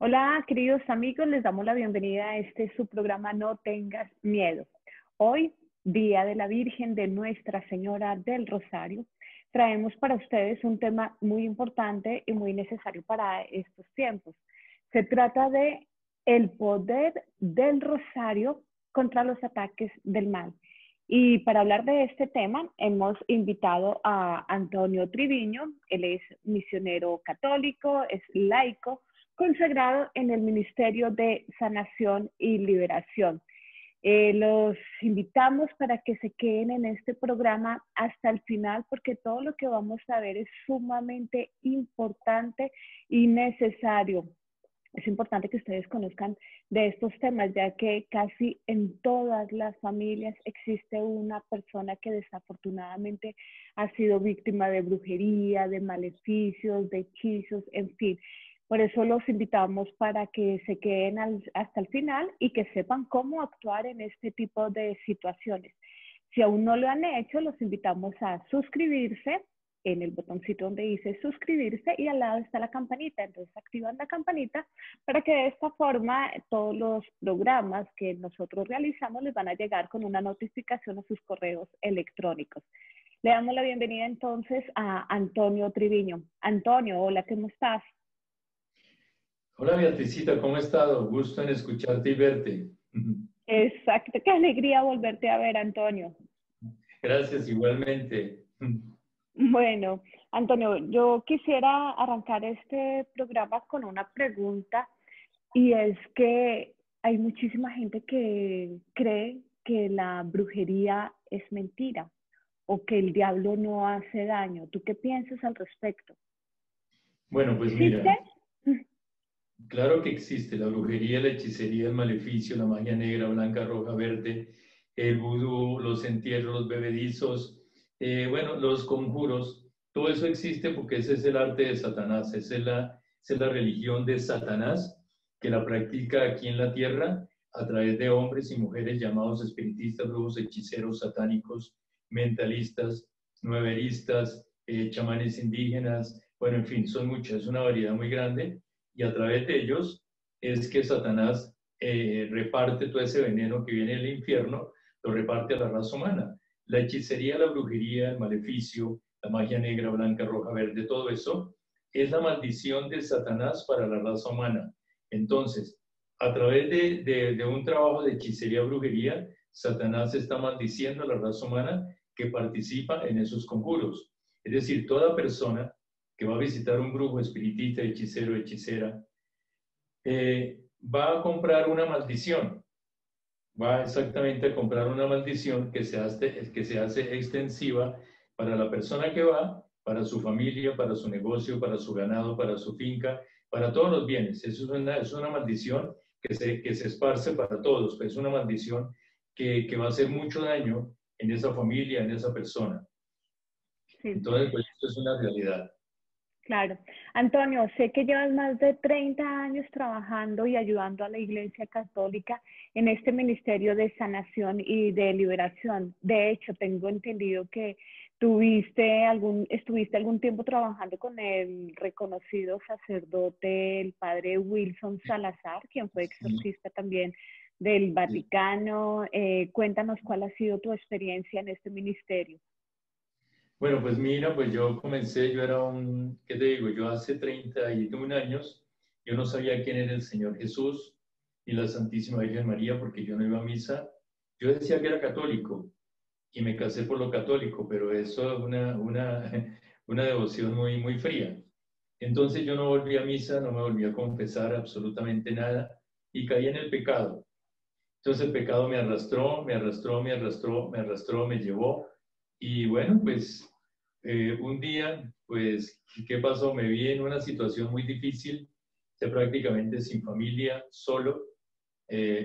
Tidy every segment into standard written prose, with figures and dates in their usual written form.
Hola, queridos amigos, les damos la bienvenida a este su programa No Tengas Miedo. Hoy, Día de la Virgen de Nuestra Señora del Rosario, traemos para ustedes un tema muy importante y muy necesario para estos tiempos. Se trata de el poder del rosario contra los ataques del mal. Y para hablar de este tema, hemos invitado a Antonio Triviño. Él es misionero católico, es laico, consagrado en el Ministerio de Sanación y Liberación. Los invitamos para que se queden en este programa hasta el final porque todo lo que vamos a ver es sumamente importante y necesario. Es importante que ustedes conozcan de estos temas, ya que casi en todas las familias existe una persona que desafortunadamente ha sido víctima de brujería, de maleficios, de hechizos, en fin. Por eso los invitamos para que se queden hasta el final y que sepan cómo actuar en este tipo de situaciones. Si aún no lo han hecho, los invitamos a suscribirse en el botoncito donde dice suscribirse y al lado está la campanita. Entonces activan la campanita para que de esta forma todos los programas que nosotros realizamos les van a llegar con una notificación a sus correos electrónicos. Le damos la bienvenida entonces a Antonio Triviño. Antonio, hola, ¿cómo estás? Hola Beatricita, ¿cómo has estado? Gusto en escucharte y verte. Exacto, qué alegría volverte a ver, Antonio. Gracias, igualmente. Bueno, Antonio, yo quisiera arrancar este programa con una pregunta y es que hay muchísima gente que cree que la brujería es mentira o que el diablo no hace daño. ¿Tú qué piensas al respecto? Bueno, pues ¿Existe? mira, claro que existe la brujería, la hechicería, el maleficio, la magia negra, blanca, roja, verde, el vudú, los entierros, los bebedizos, bueno, los conjuros. Todo eso existe porque ese es el arte de Satanás, esa es la religión de Satanás que la practica aquí en la tierra a través de hombres y mujeres llamados espiritistas, brujos, hechiceros, satánicos, mentalistas, nueveristas, chamanes indígenas, bueno, en fin, son muchas, es una variedad muy grande y a través de ellos es que Satanás reparte todo ese veneno que viene del infierno, lo reparte a la raza humana. La hechicería, la brujería, el maleficio, la magia negra, blanca, roja, verde, todo eso es la maldición de Satanás para la raza humana. Entonces, a través de un trabajo de hechicería, brujería, Satanás está maldiciendo a la raza humana que participa en esos conjuros. Es decir, toda persona que va a visitar un brujo, espiritista, hechicero, hechicera, va a comprar una maldición. Va exactamente a comprar una maldición que se hace extensiva para la persona que va, para su familia, para su negocio, para su ganado, para su finca, para todos los bienes. Eso es una maldición que se esparce para todos. Es una maldición que va a hacer mucho daño en esa familia, en esa persona. Sí. Entonces, pues esto es una realidad. Claro. Antonio, sé que llevas más de 30 años trabajando y ayudando a la Iglesia Católica en este ministerio de sanación y de liberación. De hecho, tengo entendido que estuviste algún tiempo trabajando con el reconocido sacerdote, el padre Wilson Salazar, quien fue Sí, exorcista también del sí. Vaticano. Cuéntanos cuál ha sido tu experiencia en este ministerio. Bueno, pues mira, pues yo comencé, yo era ¿qué te digo? Yo hace 31 años, yo no sabía quién era el Señor Jesús y la Santísima Virgen María porque yo no iba a misa. Yo decía que era católico y me casé por lo católico, pero eso es una devoción muy, muy fría. Entonces yo no volví a misa, no me volví a confesar absolutamente nada y caí en el pecado. Entonces el pecado me arrastró, me arrastró, me arrastró, me arrastró, me llevó. Y bueno, pues un día, pues, ¿qué pasó? Me vi en una situación muy difícil, prácticamente sin familia, solo,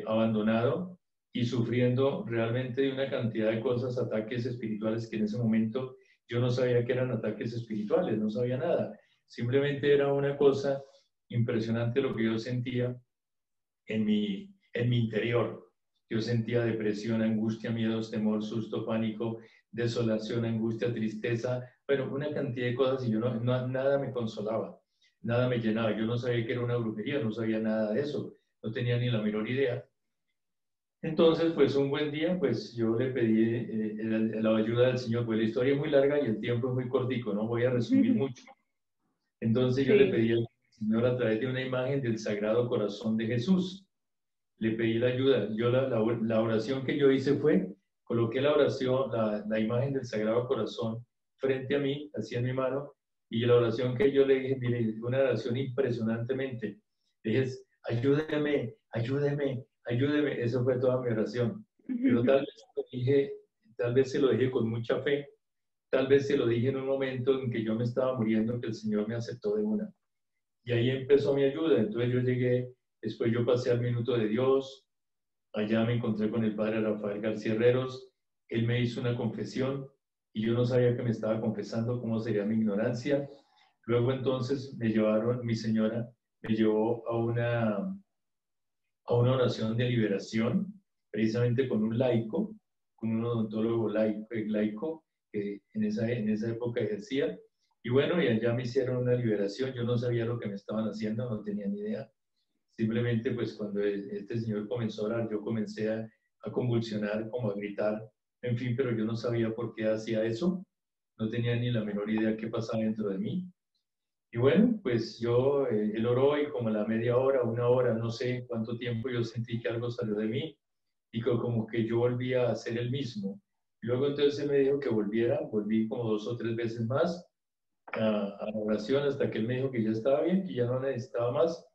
abandonado y sufriendo realmente de una cantidad de cosas, ataques espirituales que en ese momento yo no sabía que eran ataques espirituales, no sabía nada. Simplemente era una cosa impresionante lo que yo sentía en mi interior. Yo sentía depresión, angustia, miedos, temor, susto, pánico, desolación, angustia, tristeza, bueno, una cantidad de cosas y yo nada me consolaba. nada me llenaba. Yo no sabía que era una brujería, no sabía nada de eso, no tenía ni la menor idea. Entonces, pues un buen día, pues yo le pedí la ayuda del Señor. Pues la historia es muy larga y el tiempo es muy cortico, no voy a resumir mucho. Entonces yo le Sí, pedí al Señor a través de una imagen del Sagrado Corazón de Jesús. Le pedí la ayuda. Yo la oración que yo hice fue, coloqué la oración, la imagen del Sagrado Corazón frente a mí, así en mi mano, y la oración que yo le dije, mire, una oración impresionantemente. Le dije, ayúdeme, ayúdeme, ayúdeme. Eso fue toda mi oración. Pero tal vez se lo dije con mucha fe, tal vez se lo dije en un momento en que yo me estaba muriendo, que el Señor me aceptó de una. Y ahí empezó mi ayuda. Entonces yo llegué, después yo pasé al minuto de Dios, allá me encontré con el padre Rafael García Herreros, él me hizo una confesión y yo no sabía que me estaba confesando, cómo sería mi ignorancia. Luego entonces me llevaron, mi señora me llevó a una oración de liberación, precisamente con un laico, con un odontólogo laico que en esa época ejercía. Y bueno, y allá me hicieron una liberación, yo no sabía lo que me estaban haciendo, no tenía ni idea. Simplemente pues cuando este señor comenzó a orar, yo comencé a convulsionar, como a gritar, en fin, pero yo no sabía por qué hacía eso, no tenía ni la menor idea qué pasaba dentro de mí. Y bueno, pues yo, él oró y como a la media hora, una hora, no sé cuánto tiempo, yo sentí que algo salió de mí y como que yo volvía a ser el mismo. Luego entonces él me dijo que volviera, volví como 2 o 3 veces más a la oración hasta que él me dijo que ya estaba bien, que ya no necesitaba más.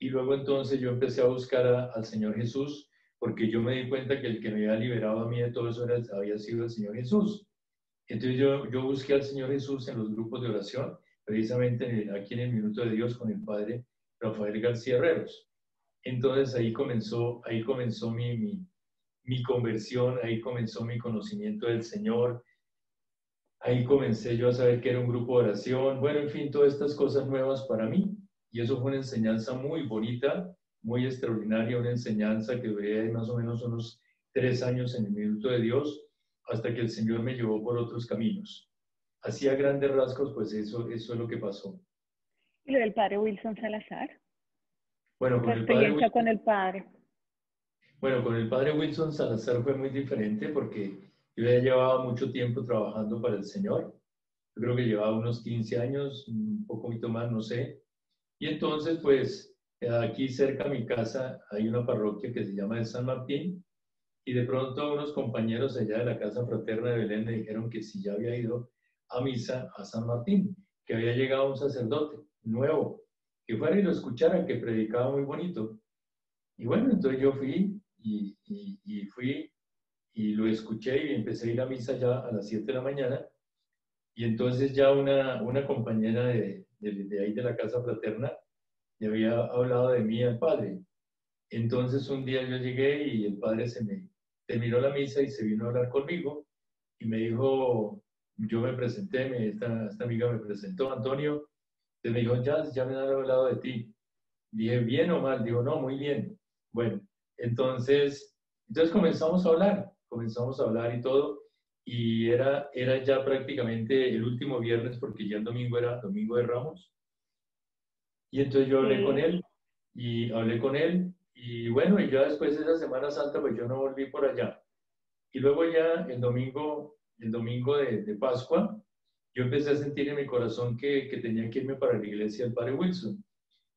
Y luego entonces yo empecé a buscar al Señor Jesús, porque yo me di cuenta que el que me había liberado a mí de todo eso había sido el Señor Jesús. Entonces yo busqué al Señor Jesús en los grupos de oración, precisamente aquí en el Minuto de Dios con el Padre Rafael García Herreros. Entonces ahí comenzó mi conversión, ahí comenzó mi conocimiento del Señor, ahí comencé yo a saber que era un grupo de oración, bueno, en fin, todas estas cosas nuevas para mí. Y eso fue una enseñanza muy bonita, muy extraordinaria, una enseñanza que duré más o menos unos 3 años en el Minuto de Dios, hasta que el Señor me llevó por otros caminos. Así a grandes rasgos, pues eso es lo que pasó. y lo del padre Wilson Salazar, Bueno, tu con el padre experiencia Wilson, con el padre. bueno, con el padre Wilson Salazar fue muy diferente porque yo ya llevaba mucho tiempo trabajando para el Señor. Yo creo que llevaba unos 15 años, un poquito más, no sé. Y entonces, pues, aquí cerca de mi casa hay una parroquia que se llama de San Martín, y de pronto unos compañeros allá de la Casa Fraterna de Belén me dijeron que si ya había ido a misa a San Martín, que había llegado un sacerdote nuevo, que fuera y lo escuchara, que predicaba muy bonito. Y bueno, entonces yo fui y fui y lo escuché y empecé a ir a misa ya a las 7 de la mañana. Y entonces ya una compañera de ahí de la Casa Fraterna le había hablado de mí al padre. Entonces un día yo llegué y el padre terminó la misa y se vino a hablar conmigo y me dijo, yo me presenté, esta amiga me presentó, Antonio, y me dijo, ya me han hablado de ti. Dije, ¿bien o mal? Dijo, no, muy bien. Bueno, entonces comenzamos a hablar y todo, y era ya prácticamente el último viernes porque ya el domingo era Domingo de Ramos. Y entonces yo hablé con Sí, él y bueno, y ya después de esa Semana Santa, pues yo no volví por allá. Y luego ya el domingo de Pascua, yo empecé a sentir en mi corazón que tenía que irme para la iglesia del Padre Wilson.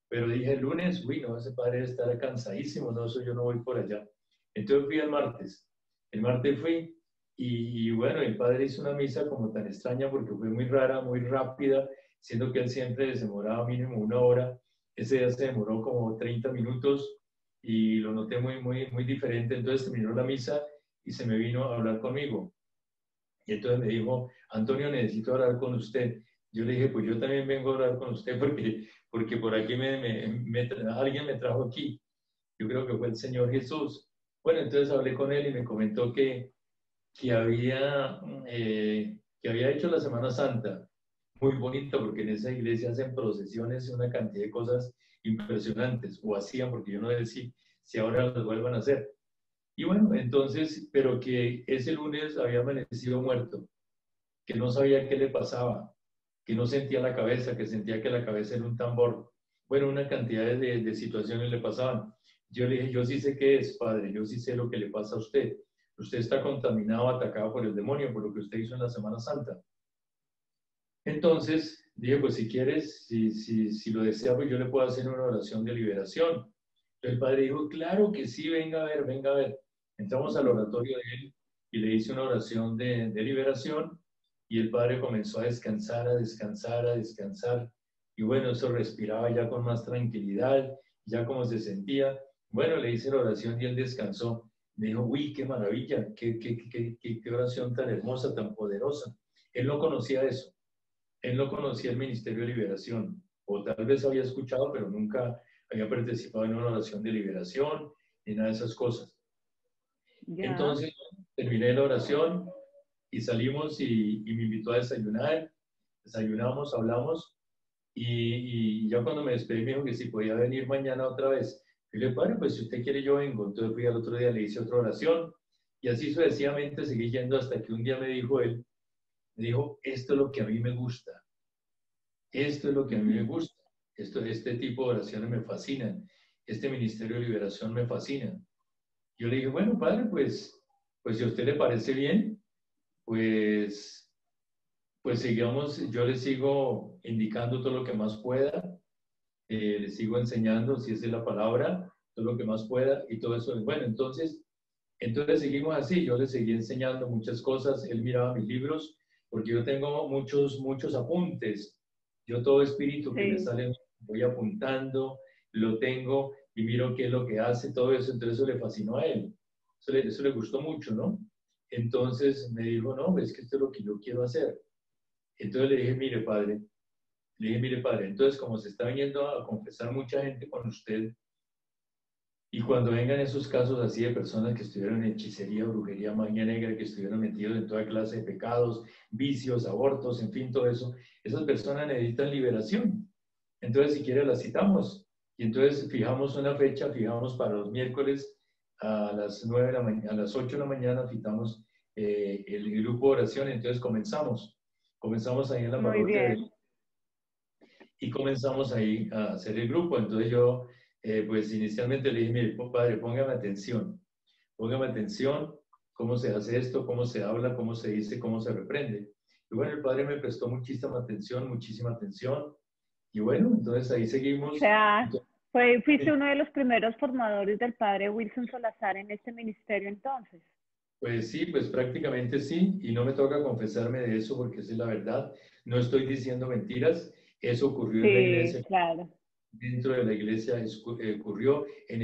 Pero dije el lunes, uy, no, ese padre debe estar cansadísimo, no, eso yo no voy por allá. Entonces fui el martes. El martes fui y bueno, el padre hizo una misa como tan extraña porque fue muy rara, muy rápida, siendo que él siempre se demoraba mínimo una hora. Ese día se demoró como 30 minutos y lo noté muy, muy, muy diferente. Entonces terminó la misa y se me vino a hablar conmigo. Y entonces me dijo, Antonio, necesito hablar con usted. Yo le dije, pues yo también vengo a hablar con usted porque por aquí alguien me trajo aquí. Yo creo que fue el Señor Jesús. Bueno, entonces hablé con él y me comentó que que había hecho la Semana Santa muy bonita porque en esa iglesia hacen procesiones y una cantidad de cosas impresionantes, o hacían, porque yo no sé si ahora las vuelvan a hacer. Y bueno, entonces, pero que ese lunes había amanecido muerto, que no sabía qué le pasaba, que no sentía la cabeza, que sentía que la cabeza era un tambor. Bueno, una cantidad de situaciones le pasaban. Yo le dije, yo sí sé qué es, padre, yo sí sé lo que le pasa a usted. Usted está contaminado, atacado por el demonio, por lo que usted hizo en la Semana Santa. Entonces, dije, pues si quieres, si lo desea, pues yo le puedo hacer una oración de liberación. Entonces el padre dijo, claro que sí, venga a ver, venga a ver. Entramos al oratorio de él y le hice una oración de liberación y el padre comenzó a descansar, a descansar, a descansar. Y bueno, eso respiraba ya con más tranquilidad, ya como se sentía. Bueno, le hice la oración y él descansó. Me dijo, uy, qué maravilla, qué oración tan hermosa, tan poderosa. Él no conocía eso. Él no conocía el Ministerio de Liberación, o tal vez había escuchado, pero nunca había participado en una oración de liberación, ni nada de esas cosas. Ya. Entonces, terminé la oración y salimos y me invitó a desayunar. Desayunamos, hablamos, y ya cuando me despedí me dijo que si podía venir mañana otra vez. Y le dije, padre, pues si usted quiere yo vengo. Entonces fui al otro día, le hice otra oración, y así sucesivamente seguí yendo hasta que un día me dijo él, esto es lo que a mí me gusta. Esto es lo que a mí me gusta. Este tipo de oraciones me fascinan. Este ministerio de liberación me fascina. Yo le dije, bueno, padre, pues si a usted le parece bien, pues, pues sigamos, yo le sigo indicando todo lo que más pueda, le sigo enseñando, si esa es la palabra, todo lo que más pueda y todo eso. Bueno, entonces seguimos así, yo le seguí enseñando muchas cosas, él miraba mis libros, porque yo tengo muchos apuntes. Yo todo espíritu que me Sí. sale voy apuntando, lo tengo y miro qué es lo que hace, todo eso. Entonces eso le fascinó a él. Eso le gustó mucho, ¿no? Entonces me dijo, no, es que esto es lo que yo quiero hacer. Entonces le dije, mire padre, entonces como se está viniendo a confesar mucha gente con usted, y cuando vengan esos casos así de personas que estuvieron en hechicería, brujería, magia negra, que estuvieron metidos en toda clase de pecados, vicios, abortos, en fin, todo eso, esas personas necesitan liberación. Entonces, si quiere, las citamos. Y entonces fijamos una fecha, fijamos para los miércoles a las 9 de la mañana, a las 8 de la mañana, citamos el grupo de oración. Entonces comenzamos. Comenzamos ahí en la Muy parroquia bien. y comenzamos ahí a hacer el grupo. Entonces yo, pues inicialmente le dije, mire, padre, póngame atención, cómo se hace esto, cómo se habla, cómo se dice, cómo se reprende. Y bueno, el padre me prestó muchísima atención. Y bueno, entonces ahí O seguimos. sea, Entonces, fuiste uno de los primeros formadores del padre Wilson Salazar en este ministerio entonces. pues sí, pues prácticamente sí, y no me toca confesarme de eso porque esa es la verdad. No estoy diciendo mentiras, eso ocurrió en la Sí, iglesia, claro. dentro de la iglesia ocurrió en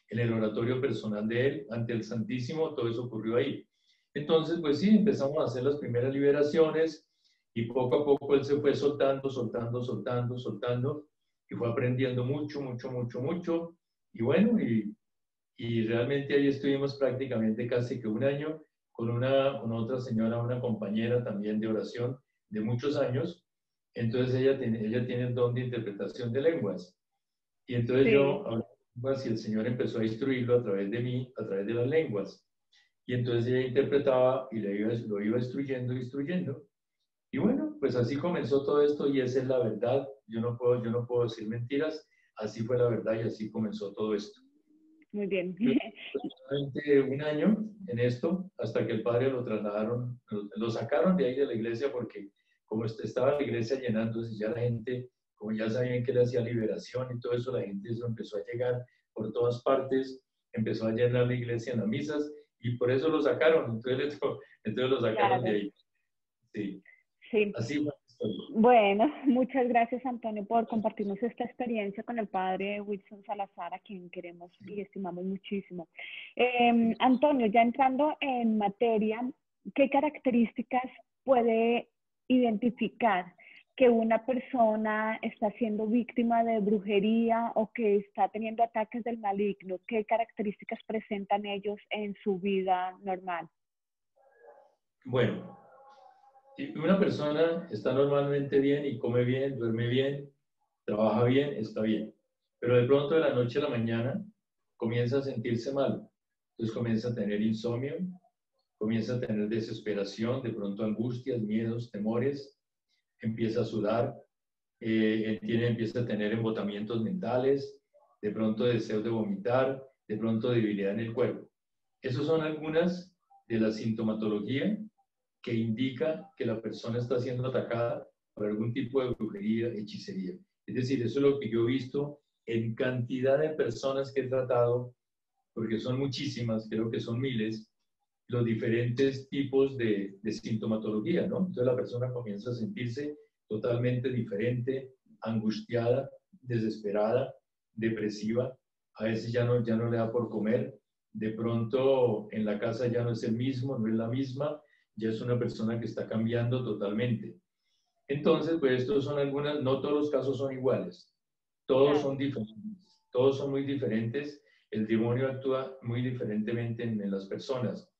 el oratorio personal de él, ante el Santísimo, todo eso ocurrió ahí. Entonces, pues sí, empezamos a hacer las primeras liberaciones y poco a poco él se fue soltando y fue aprendiendo mucho. Y bueno, y realmente ahí estuvimos prácticamente casi que un año con otra señora, una compañera también de oración de muchos años. Entonces ella tiene el don de interpretación de lenguas. Y entonces yo Sí. hablaba lenguas y el Señor empezó a instruirlo a través de mí, a través de las lenguas. Y entonces ella interpretaba y lo iba instruyendo. Y bueno, pues así comenzó todo esto y esa es la verdad. Yo no puedo decir mentiras. Así fue la verdad y así comenzó todo esto. Muy bien. Aproximadamente un año en esto, hasta que el padre lo trasladaron, lo sacaron de ahí de la iglesia porque como estaba la iglesia llenándose, ya la gente, como ya sabían que él hacía liberación y todo eso, la gente eso empezó a llegar por todas partes, empezó a llenar la iglesia en las misas y por eso lo sacaron, entonces lo sacaron de Claro, ahí. Sí, sí. así fue la historia. Bueno, muchas gracias Antonio por compartirnos esta experiencia con el padre Wilson Salazar, a quien queremos y estimamos muchísimo. Antonio, ya entrando en materia, ¿qué características puede identificar que una persona está siendo víctima de brujería o que está teniendo ataques del maligno? ¿Qué características presentan ellos en su vida normal? Bueno, si una persona está normalmente bien y come bien, duerme bien, trabaja bien, está bien. Pero de pronto de la noche a la mañana comienza a sentirse mal. Entonces comienza a tener insomnio, comienza a tener desesperación, de pronto angustias, miedos, temores. empieza a sudar, empieza a tener embotamientos mentales, de pronto deseos de vomitar, de pronto debilidad en el cuerpo. Esas son algunas de la sintomatología que indica que la persona está siendo atacada por algún tipo de brujería, hechicería. Es decir, eso es lo que yo he visto en cantidad de personas que he tratado, porque son muchísimas, creo que son miles, los diferentes tipos de sintomatología, ¿no? Entonces la persona comienza a sentirse totalmente diferente, angustiada, desesperada, depresiva, a veces ya no le da por comer, de pronto en la casa ya no es el mismo, no es la misma, ya es una persona que está cambiando totalmente. Entonces, pues estos son algunas, no todos los casos son iguales, todos Claro. son diferentes, todos son muy diferentes, el demonio actúa muy diferentemente en las personas.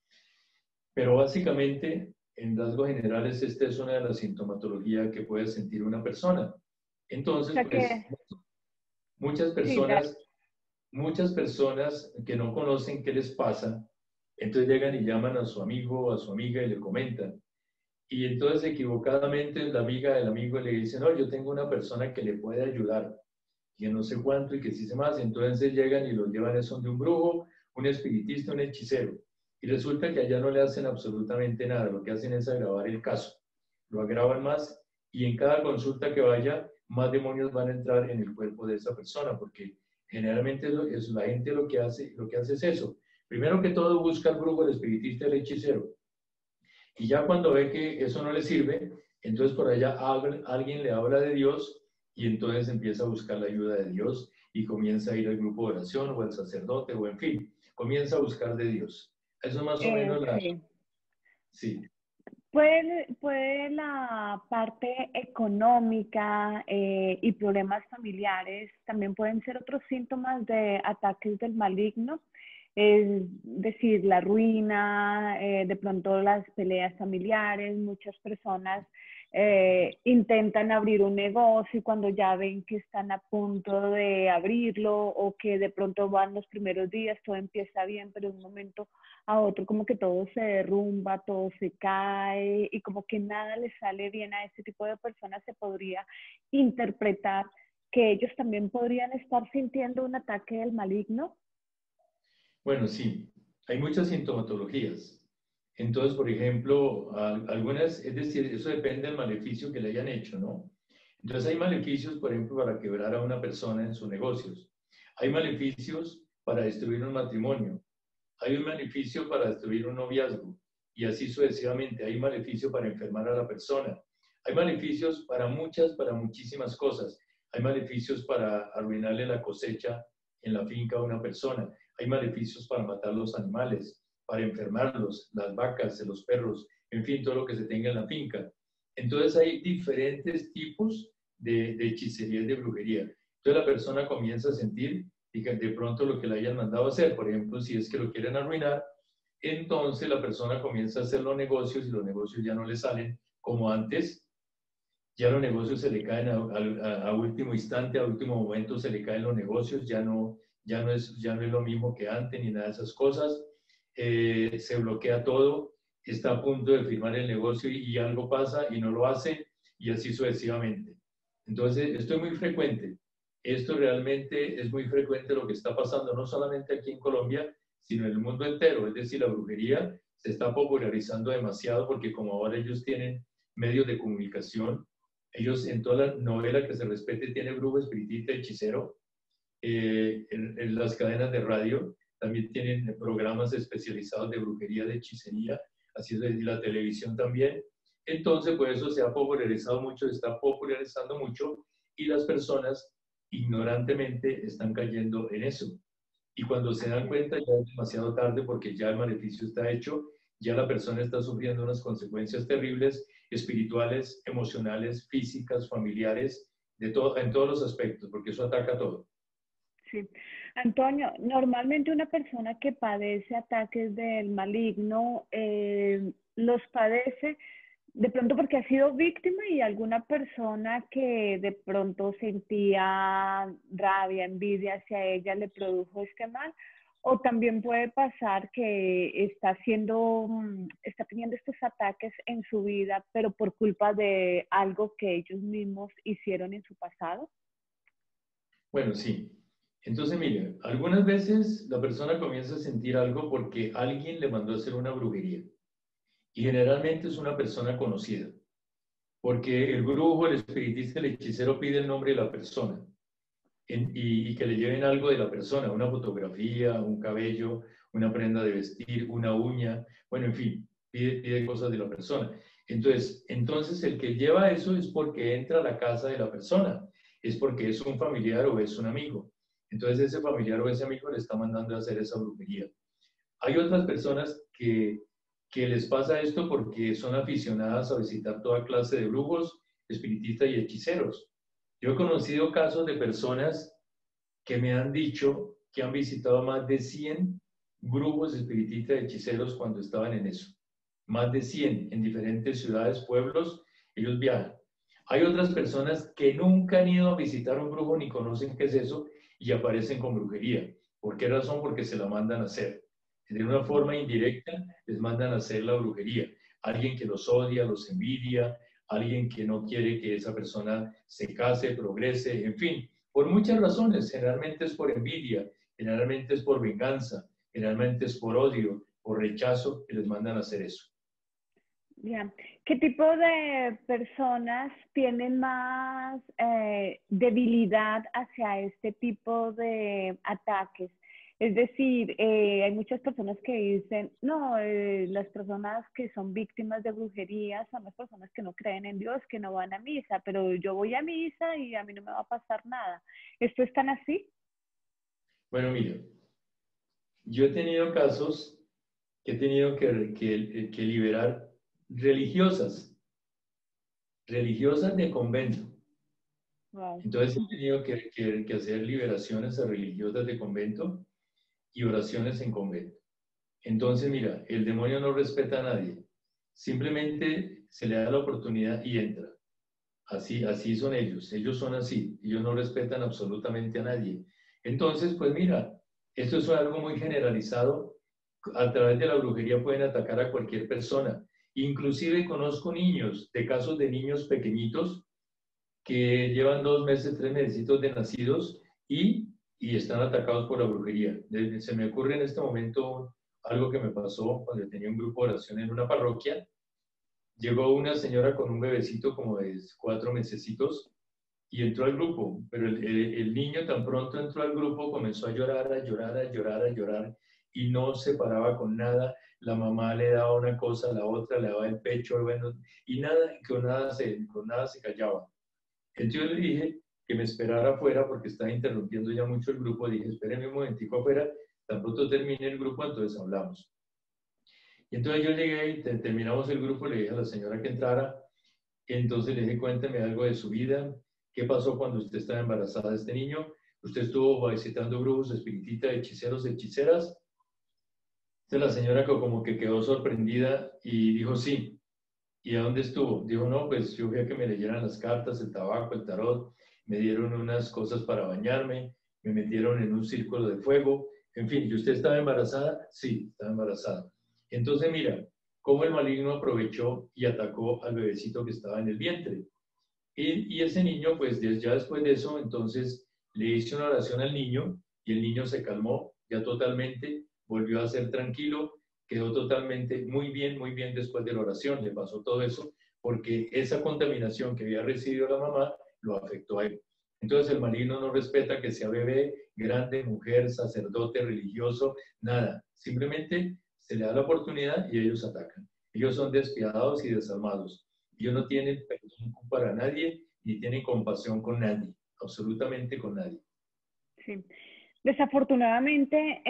Pero básicamente, en rasgos generales, esta es una de las sintomatologías que puede sentir una persona. O Entonces, sea pues, que, muchas sí, personas, muchas personas que no conocen qué les pasa, entonces llegan y llaman a su amigo o a su amiga y le comentan. Y entonces equivocadamente la amiga del amigo le dice, no, yo tengo una persona que le puede ayudar, que no sé cuánto y que sí se más. Entonces llegan y los llevan, son de un brujo, un espiritista, un hechicero. Y resulta que allá no le hacen absolutamente nada, lo que hacen es agravar el caso. Lo agravan más y en cada consulta que vaya, más demonios van a entrar en el cuerpo de esa persona, porque generalmente la gente lo que hace es eso. Primero que todo busca al brujo, el espiritista, el hechicero. Y ya cuando ve que eso no le sirve, entonces por allá alguien le habla de Dios y entonces empieza a buscar la ayuda de Dios y comienza a ir al grupo de oración o al sacerdote o en fin, comienza a buscar de Dios. Eso es más o menos la... sí. Sí. Puede la parte económica y problemas familiares también pueden ser otros síntomas de ataques del maligno, es decir, la ruina, de pronto las peleas familiares, muchas personas intentan abrir un negocio y cuando ya ven que están a punto de abrirlo o que de pronto van los primeros días, todo empieza bien, pero en un momento a otro como que todo se derrumba, todo se cae y como que nada le sale bien a este tipo de personas, se podría interpretar que ellos también podrían estar sintiendo un ataque del maligno. Bueno, sí, hay muchas sintomatologías. Entonces, por ejemplo, algunas, es decir, eso depende del maleficio que le hayan hecho, ¿no? Entonces hay maleficios, por ejemplo, para quebrar a una persona en sus negocios. Hay maleficios para destruir un matrimonio. Hay un maleficio para destruir un noviazgo. Y así sucesivamente. Hay maleficio para enfermar a la persona. Hay maleficios para muchísimas cosas. Hay maleficios para arruinarle la cosecha en la finca a una persona. Hay maleficios para matar los animales, para enfermarlos, las vacas, los perros, en fin, todo lo que se tenga en la finca. Entonces hay diferentes tipos de hechicería y de brujería. Entonces la persona comienza a sentir y que de pronto lo que le hayan mandado a hacer, por ejemplo, si es que lo quieren arruinar, entonces la persona comienza a hacer los negocios y los negocios ya no le salen como antes, ya los negocios se le caen a último instante, a último momento se le caen los negocios, ya no es lo mismo que antes ni nada de esas cosas, se bloquea todo, está a punto de firmar el negocio y algo pasa y no lo hace y así sucesivamente. Entonces, esto es muy frecuente. Esto realmente es muy frecuente lo que está pasando, no solamente aquí en Colombia, sino en el mundo entero. Es decir, la brujería se está popularizando demasiado porque como ahora ellos tienen medios de comunicación, ellos en toda la novela que se respete tiene brujo, espiritista, hechicero. En las cadenas de radio también tienen programas especializados de brujería, de hechicería, así es la televisión también. Entonces, pues eso se ha popularizado mucho, se está popularizando mucho y las personas ignorantemente están cayendo en eso. Y cuando se dan Así es. cuenta ya es demasiado tarde porque ya el maleficio está hecho, ya la persona está sufriendo unas consecuencias terribles, espirituales, emocionales, físicas, familiares, de todo, en todos los aspectos, porque eso ataca todo. Sí. Antonio, normalmente una persona que padece ataques del maligno los padece de pronto porque ha sido víctima y alguna persona que de pronto sentía rabia, envidia hacia ella le produjo este mal, O también puede pasar que está teniendo estos ataques en su vida, pero por culpa de algo que ellos mismos hicieron en su pasado. Bueno, sí. Entonces, mire, algunas veces la persona comienza a sentir algo porque alguien le mandó a hacer una brujería. Y generalmente es una persona conocida, porque el brujo, el espiritista, el hechicero pide el nombre de la persona y que le lleven algo de la persona, una fotografía, un cabello, una prenda de vestir, una uña, bueno, en fin, pide cosas de la persona. Entonces, el que lleva eso es porque entra a la casa de la persona, es porque es un familiar o es un amigo. Entonces, ese familiar o ese amigo le está mandando a hacer esa brujería. Hay otras personas que les pasa esto porque son aficionadas a visitar toda clase de brujos, espiritistas y hechiceros. Yo he conocido casos de personas que me han dicho que han visitado más de 100 brujos, espiritistas y hechiceros cuando estaban en eso. Más de 100 en diferentes ciudades, pueblos, ellos viajan. Hay otras personas que nunca han ido a visitar un brujo ni conocen qué es eso y aparecen con brujería. ¿Por qué razón? Porque se la mandan a hacer. De una forma indirecta les mandan a hacer la brujería. Alguien que los odia, los envidia, alguien que no quiere que esa persona se case, progrese, en fin, por muchas razones. Generalmente es por envidia, generalmente es por venganza, generalmente es por odio, por rechazo que les mandan a hacer eso. Ya. ¿Qué tipo de personas tienen más debilidad hacia este tipo de ataques? Es decir, hay muchas personas que dicen, no, las personas que son víctimas de brujería son las personas que no creen en Dios, que no van a misa, pero yo voy a misa y a mí no me va a pasar nada. ¿Esto es tan así? Bueno, mira, yo he tenido casos que he tenido que liberar religiosas, religiosas de convento. Wow. Entonces he tenido que hacer liberaciones a religiosas de convento y oraciones en convento. Entonces, mira, el demonio no respeta a nadie. Simplemente se le da la oportunidad y entra. Así son ellos. Ellos son así. Ellos no respetan absolutamente a nadie. Entonces, pues mira, esto es algo muy generalizado. A través de la brujería pueden atacar a cualquier persona. Inclusive conozco niños, de casos de niños pequeñitos que llevan 2 meses, 3 meses de nacidos y están atacados por la brujería. Se me ocurre en este momento algo que me pasó cuando tenía un grupo de oración en una parroquia. Llegó una señora con un bebecito como de 4 mesecitos y entró al grupo, pero el niño tan pronto entró al grupo comenzó a llorar, a llorar, a llorar, a llorar y no se paraba con nada. La mamá le daba una cosa, la otra le daba el pecho, bueno, y nada, con nada se callaba. Entonces yo le dije que me esperara afuera porque estaba interrumpiendo ya mucho el grupo. Dije, espérenme un momentico afuera, tan pronto termine el grupo, entonces hablamos. Y entonces yo llegué y terminamos el grupo, le dije a la señora que entrara, entonces le dije, cuénteme algo de su vida, qué pasó cuando usted estaba embarazada de este niño, usted estuvo visitando brujos, espiritistas, hechiceros, hechiceras. Entonces la señora como que quedó sorprendida y dijo, sí. ¿Y a dónde estuvo? Dijo, no, pues yo fui a que me leyeran las cartas, el tabaco, el tarot, me dieron unas cosas para bañarme, me metieron en un círculo de fuego, en fin, ¿y usted estaba embarazada? Sí, estaba embarazada. Entonces, mira, cómo el maligno aprovechó y atacó al bebecito que estaba en el vientre. Y ese niño, pues ya después de eso, entonces le hice una oración al niño y el niño se calmó ya totalmente, volvió a ser tranquilo, quedó totalmente muy bien después de la oración, le pasó todo eso, porque esa contaminación que había recibido la mamá lo afectó a él. Entonces el maligno no respeta que sea bebé, grande, mujer, sacerdote, religioso, nada. Simplemente se le da la oportunidad y ellos atacan. Ellos son despiadados y desarmados. Ellos no tienen perdón para nadie ni tienen compasión con nadie, absolutamente con nadie. Sí. Desafortunadamente,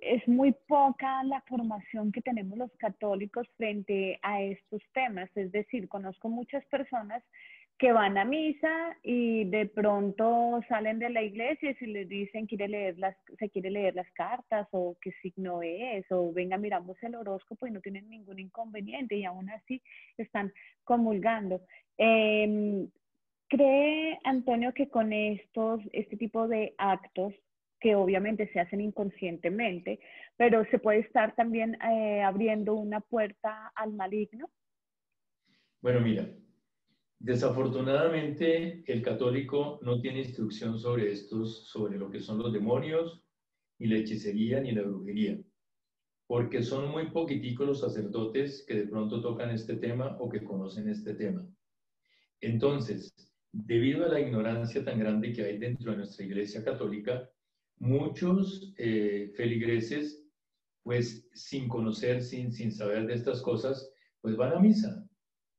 es muy poca la formación que tenemos los católicos frente a estos temas. Es decir, conozco muchas personas que van a misa y de pronto salen de la iglesia y si les dicen se quiere leer las cartas o qué signo es o venga, miramos el horóscopo y no tienen ningún inconveniente y aún así están comulgando. ¿Cree Antonio que con este tipo de actos que obviamente se hacen inconscientemente, pero se puede estar también abriendo una puerta al maligno. Bueno, mira, desafortunadamente el católico no tiene instrucción sobre estos, sobre lo que son los demonios, ni la hechicería, ni la brujería, porque son muy poquiticos los sacerdotes que de pronto tocan este tema o que conocen este tema. Entonces, debido a la ignorancia tan grande que hay dentro de nuestra Iglesia Católica, muchos feligreses, pues sin conocer, sin saber de estas cosas, pues van a misa.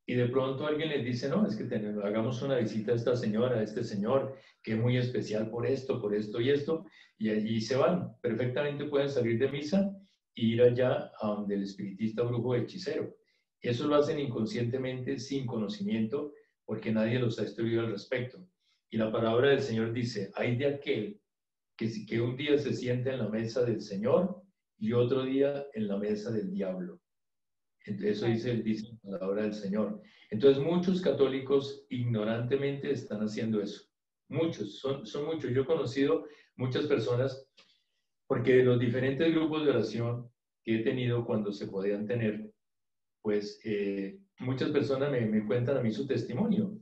Y de pronto alguien les dice, no, es que hagamos una visita a esta señora, a este señor, que es muy especial por esto y allí se van. Perfectamente pueden salir de misa e ir allá a donde el espiritista, brujo, hechicero. Eso lo hacen inconscientemente, sin conocimiento, porque nadie los ha instruido al respecto. Y la palabra del Señor dice, hay de aquel que un día se sienta en la mesa del Señor y otro día en la mesa del diablo. Eso dice la palabra del Señor. Entonces muchos católicos ignorantemente están haciendo eso. Muchos, son muchos. Yo he conocido muchas personas porque los diferentes grupos de oración que he tenido cuando se podían tener, pues muchas personas me cuentan a mí su testimonio.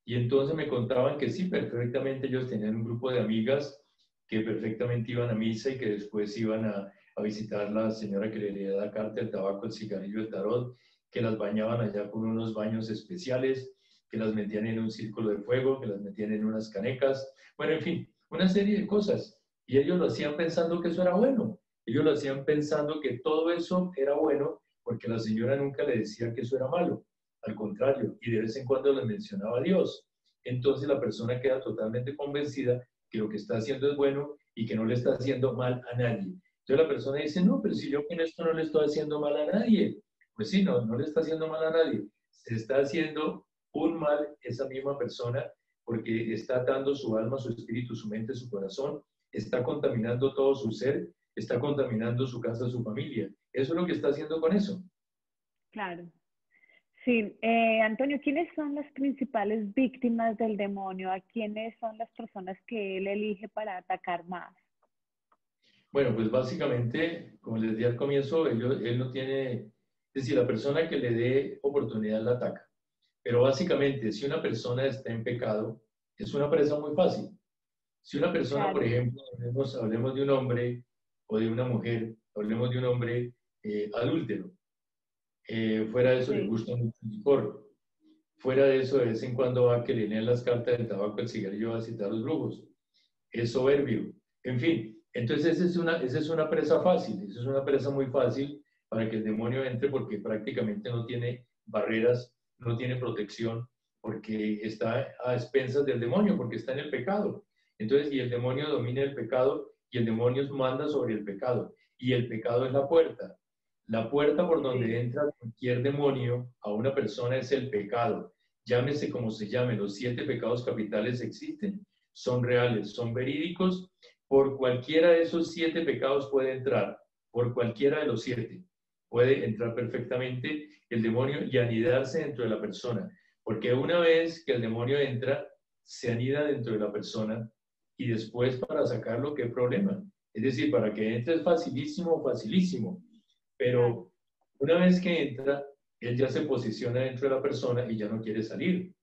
Y entonces me contaban que sí, perfectamente ellos tenían un grupo de amigas que perfectamente iban a misa y que después iban a visitar a la señora que le leía la carta, el tabaco, el cigarrillo, el tarot, que las bañaban allá con unos baños especiales, que las metían en un círculo de fuego, que las metían en unas canecas, bueno, en fin, una serie de cosas. Y ellos lo hacían pensando que eso era bueno. Ellos lo hacían pensando que todo eso era bueno porque la señora nunca le decía que eso era malo. Al contrario, y de vez en cuando le mencionaba a Dios. Entonces la persona queda totalmente convencida que lo que está haciendo es bueno y que no le está haciendo mal a nadie. Entonces la persona dice, no, pero si yo con esto no le estoy haciendo mal a nadie. Pues sí, no le está haciendo mal a nadie. Se está haciendo un mal esa misma persona porque está atando su alma, su espíritu, su mente, su corazón, está contaminando todo su ser, está contaminando su casa, su familia. Eso es lo que está haciendo con eso. Claro. Sí, Antonio, ¿quiénes son las principales víctimas del demonio? ¿A quiénes son las personas que él elige para atacar más? Bueno, pues básicamente, como les di al comienzo, él no tiene, es decir, la persona que le dé oportunidad la ataca. Pero básicamente, si una persona está en pecado, es una presa muy fácil. Si una persona, por Claro, ejemplo, hablemos de un hombre o de una mujer, hablemos de un hombre adúltero, fuera de eso le sí, gusta mucho el licor, fuera de eso de vez en cuando va a que le leen las cartas del tabaco, el cigarrillo, va a citar a los brujos, es soberbio, en fin. Entonces esa es una presa fácil, esa es una presa muy fácil para que el demonio entre porque prácticamente no tiene barreras, no tiene protección, porque está a expensas del demonio, porque está en el pecado. Entonces, y el demonio domina el pecado y el demonio manda sobre el pecado. Y el pecado es la puerta. La puerta por donde sí, entra cualquier demonio a una persona es el pecado. Llámese como se llame, los 7 pecados capitales existen, son reales, son verídicos. Por cualquiera de esos 7 pecados puede entrar, por cualquiera de los 7 puede entrar perfectamente el demonio y anidarse dentro de la persona. Porque una vez que el demonio entra, se anida dentro de la persona y después para sacarlo, ¿qué problema? Es decir, para que entre es facilísimo, facilísimo, claro. pero una vez que entra, él ya se posiciona dentro de la persona y ya no quiere salir.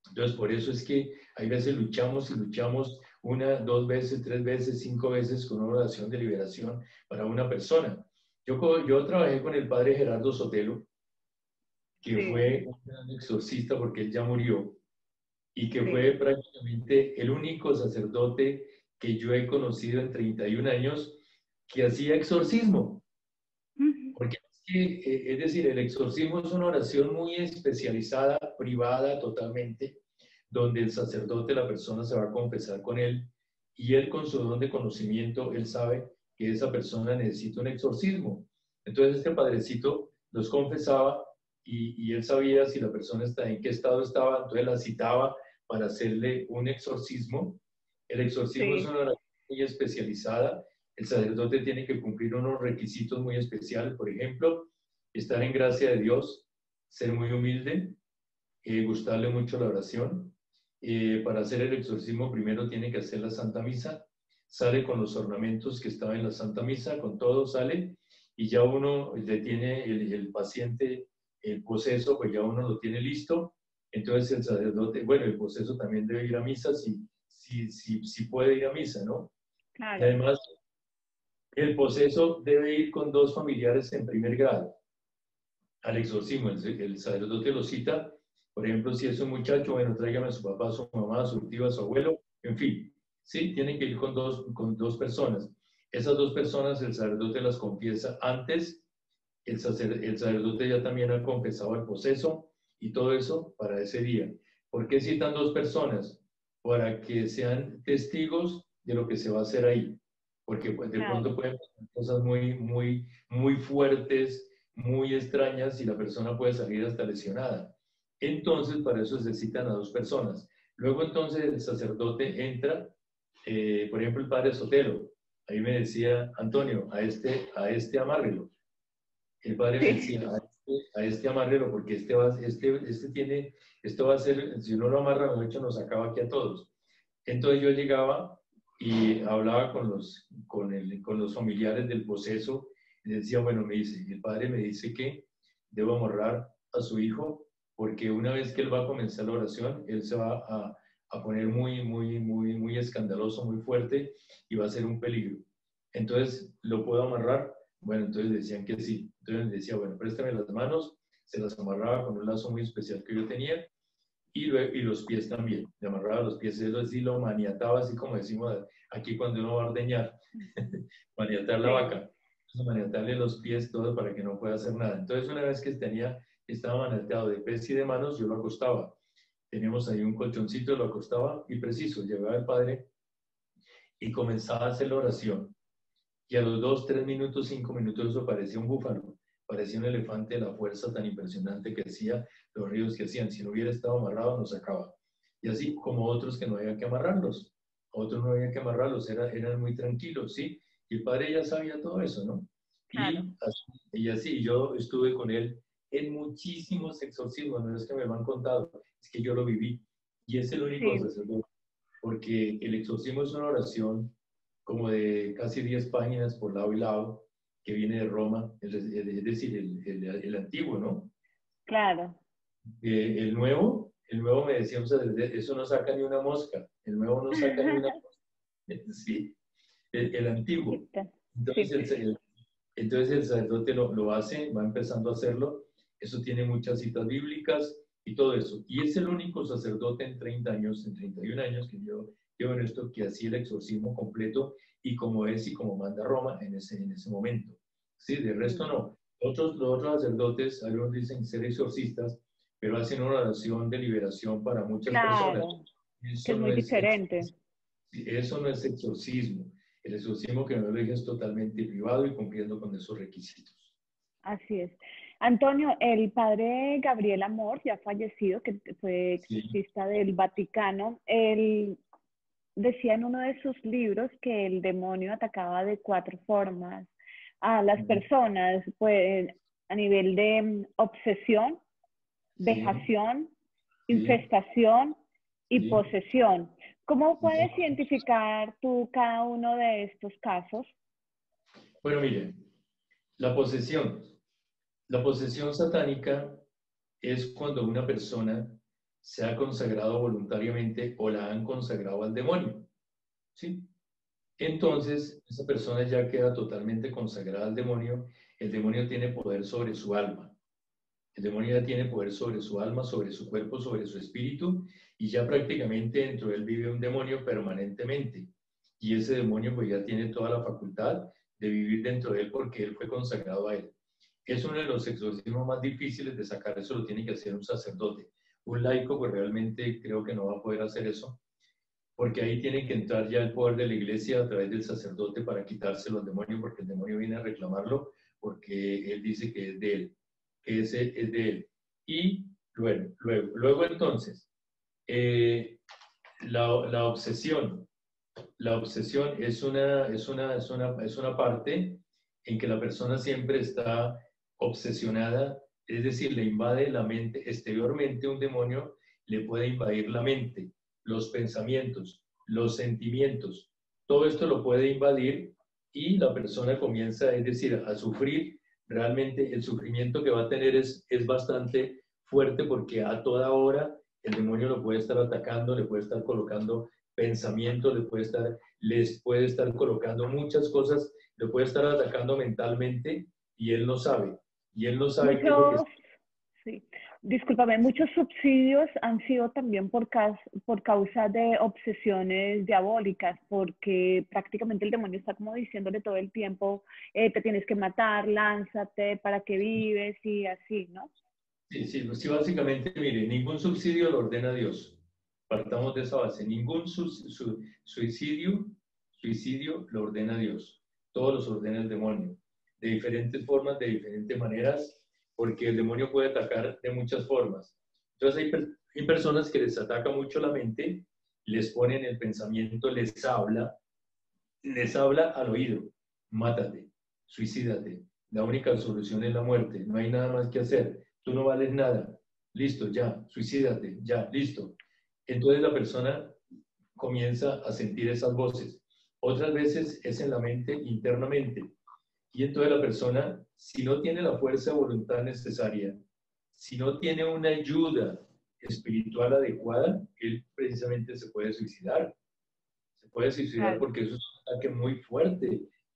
Entonces, por eso es que hay veces luchamos y luchamos 1, 2 veces, 3 veces, 5 veces con una oración de liberación para una persona. Yo trabajé con el padre Gerardo Sotelo, que Sí, fue un gran exorcista porque él ya murió y que fue sí. prácticamente el único sacerdote que yo he conocido en 31 años que hacía exorcismo. Ujú. Porque es decir, el exorcismo es una oración muy especializada, privada totalmente, donde el sacerdote, la persona se va a confesar con él y él con su don de conocimiento, él sabe que esa persona necesita un exorcismo. Entonces este padrecito los confesaba y él sabía si la persona está en qué estado estaba, entonces la citaba para hacerle un exorcismo. El exorcismo es Sí, una oración muy especializada. El sacerdote tiene que cumplir unos requisitos muy especiales, por ejemplo, estar en gracia de Dios, ser muy humilde, gustarle mucho la oración. Para hacer el exorcismo primero tiene que hacer la Santa Misa, sale con los ornamentos que estaba en la Santa Misa, con todo sale, y ya uno le tiene el paciente, el poseso, pues ya uno lo tiene listo. Entonces el sacerdote, bueno, el poseso también debe ir a misa si puede ir a misa, ¿no? Y Claro. además, el poseso debe ir con dos familiares en primer grado al exorcismo. El sacerdote lo cita, por ejemplo, si es un muchacho, bueno, tráigame a su papá, a su mamá, a su tío, a su abuelo, en fin. Sí, tienen que ir con dos personas. Esas dos personas el sacerdote las confiesa antes, el sacerdote ya también ha confesado el poseso y todo eso para ese día. ¿Por qué citan dos personas? Para que sean testigos de lo que se va a hacer ahí. Porque pues, de Claro. pronto pueden pasar cosas muy fuertes, muy extrañas y la persona puede salir hasta lesionada. Entonces, para eso se citan a dos personas. Luego entonces el sacerdote entra, por ejemplo, el padre Sotelo. Ahí me decía, Antonio, a este amárrelo. El padre me Sí. decía, a este amárrelo, porque esto va a ser, si uno lo amarra, de hecho nos acaba aquí a todos. Entonces yo llegaba y hablaba con los familiares del poseso y decía, bueno, el padre me dice que debo amarrar a su hijo porque una vez que él va a comenzar la oración, él se va a poner muy escandaloso, muy fuerte y va a ser un peligro. Entonces, ¿lo puedo amarrar? Bueno, entonces decían que sí. Entonces decía, bueno, préstame las manos, se las amarraba con un lazo muy especial que yo tenía y los pies también. Le amarraba los pies, eso así lo maniataba, así como decimos aquí cuando uno va a ordeñar, maniatar la Sí. vaca, maniatarle los pies todos para que no pueda hacer nada. Entonces una vez que estaba maniatado de pies y de manos, yo lo acostaba. Teníamos ahí un colchoncito, lo acostaba y preciso, llegaba el padre y comenzaba a hacer la oración. Y a los 2, 3 minutos, 5 minutos, eso parecía un búfalo, parecía un elefante de la fuerza tan impresionante que hacía, los ríos que hacían. Si no hubiera estado amarrado, nos sacaba. Y así como otros que no había que amarrarlos. Otros no había que amarrarlos, eran muy tranquilos, ¿sí? Y el padre ya sabía todo eso, ¿no? Claro. Y así yo estuve con él en muchísimos exorcismos, no es que me lo han contado, es que yo lo viví. Y es el único Sí. sacerdote, porque el exorcismo es una oración como de casi 10 páginas por lado y lado, que viene de Roma, es decir, el antiguo, ¿no? Claro. El nuevo me decía, o sea, eso no saca ni una mosca, el nuevo no saca ni una mosca, sí, el antiguo. Sí. Entonces el sacerdote lo hace, va empezando a hacerlo, eso tiene muchas citas bíblicas y todo eso. Y es el único sacerdote en 30 años, en 31 años que yo llevo en esto, que hacía el exorcismo completo y como es y como manda Roma en ese momento. Sí, de resto Mm. no. Los otros sacerdotes, algunos dicen ser exorcistas, pero hacen una oración de liberación para muchas personas. Claro, que Eso es no muy es diferente. exorcismo. Eso no es exorcismo. El exorcismo que me lo dije es totalmente privado y cumpliendo con esos requisitos. Así es. Antonio, el padre Gabriel Amor, ya fallecido, que fue Sí. exorcista del Vaticano, él decía en uno de sus libros que el demonio atacaba de 4 formas a las personas, pues a nivel de obsesión, Sí, vejación, sí, infestación y sí, posesión. ¿Cómo sí. puedes identificar tú cada uno de estos casos? Bueno, mire, la posesión. La posesión satánica es cuando una persona se ha consagrado voluntariamente o la han consagrado al demonio, ¿sí? Sí. Entonces, esa persona ya queda totalmente consagrada al demonio. El demonio tiene poder sobre su alma. El demonio ya tiene poder sobre su alma, sobre su cuerpo, sobre su espíritu, y ya prácticamente dentro de él vive un demonio permanentemente. Y ese demonio pues ya tiene toda la facultad de vivir dentro de él porque él fue consagrado a él. Es uno de los exorcismos más difíciles de sacar, eso lo tiene que hacer un sacerdote. Un laico pues realmente creo que no va a poder hacer eso, porque ahí tiene que entrar ya el poder de la iglesia a través del sacerdote para quitárselo al demonio, porque el demonio viene a reclamarlo, porque él dice que es de él, que ese es de él. Y luego entonces, eh, la obsesión. La obsesión es una parte en que la persona siempre está obsesionada, es decir, le invade la mente. Exteriormente un demonio le puede invadir la mente, los pensamientos, los sentimientos. todo esto lo puede invadir y la persona comienza, es decir, a sufrir. Realmente el sufrimiento que va a tener es bastante fuerte porque a toda hora el demonio lo puede estar atacando, le puede estar colocando pensamientos, les puede estar colocando muchas cosas, le puede estar atacando mentalmente y él no sabe. Y él no sabe qué es lo que Muchos, sí, discúlpame, muchos subsidios han sido también por causa de obsesiones diabólicas, porque prácticamente el demonio está como diciéndole todo el tiempo, te tienes que matar, lánzate, ¿para qué vives? Y así, ¿no? Sí, sí, pues sí, básicamente, mire, ningún subsidio lo ordena Dios. Partamos de esa base. Ningún suicidio lo ordena Dios. Todos los ordena el demonio. De diferentes formas, de diferentes maneras, porque el demonio puede atacar de muchas formas. Entonces hay personas que les ataca mucho la mente, les ponen el pensamiento, les habla al oído. Mátate, suicídate. La única solución es la muerte. No hay nada más que hacer. Tú no vales nada. Listo, ya, suicídate, ya, listo. Entonces la persona comienza a sentir esas voces. Otras veces es en la mente internamente. Y entonces la persona, si no tiene la fuerza de voluntad necesaria, si no tiene una ayuda espiritual adecuada, él precisamente se puede suicidar. Se puede suicidar Claro. porque eso es un ataque muy fuerte.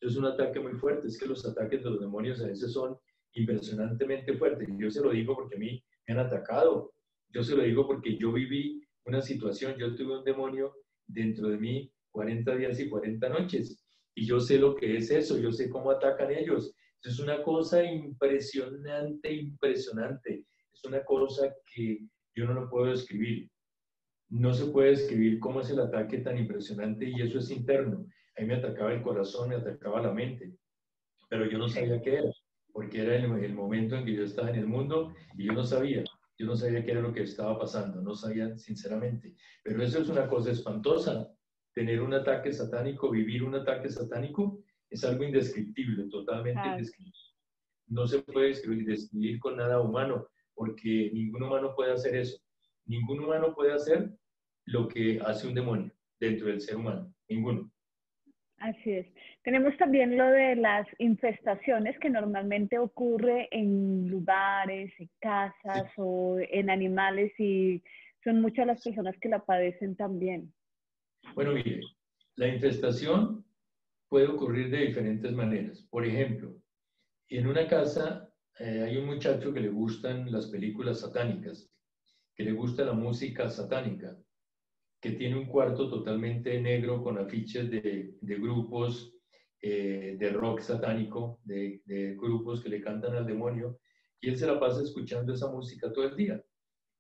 Eso es un ataque muy fuerte. Es que los ataques de los demonios a veces son impresionantemente fuertes. Yo se lo digo porque a mí me han atacado. Yo se lo digo porque yo viví una situación. Yo tuve un demonio dentro de mí 40 días y 40 noches. Y yo sé lo que es eso. Yo sé cómo atacan ellos. Eso es una cosa impresionante, impresionante. Es una cosa que yo no lo puedo describir. No se puede describir cómo es el ataque tan impresionante y eso es interno. A mí me atacaba el corazón, me atacaba la mente, pero yo no Sí. sabía qué era, porque era el momento en que yo estaba en el mundo y yo no sabía qué era lo que estaba pasando, no sabía sinceramente. Pero eso es una cosa espantosa, tener un ataque satánico, vivir un ataque satánico, es algo indescriptible, totalmente Claro. indescriptible. No se puede describir con nada humano, porque ningún humano puede hacer eso. Ningún humano puede hacer lo que hace un demonio dentro del ser humano. Ninguno. Así es. Tenemos también lo de las infestaciones que normalmente ocurre en lugares, en Sí. casas o en animales y son muchas las personas que la padecen también. Bueno, mire, la infestación puede ocurrir de diferentes maneras. Por ejemplo, en una casa hay un muchacho que le gustan las películas satánicas, que le gusta la música satánica, que tiene un cuarto totalmente negro con afiches de grupos de rock satánico, de grupos que le cantan al demonio, y él se la pasa escuchando esa música todo el día.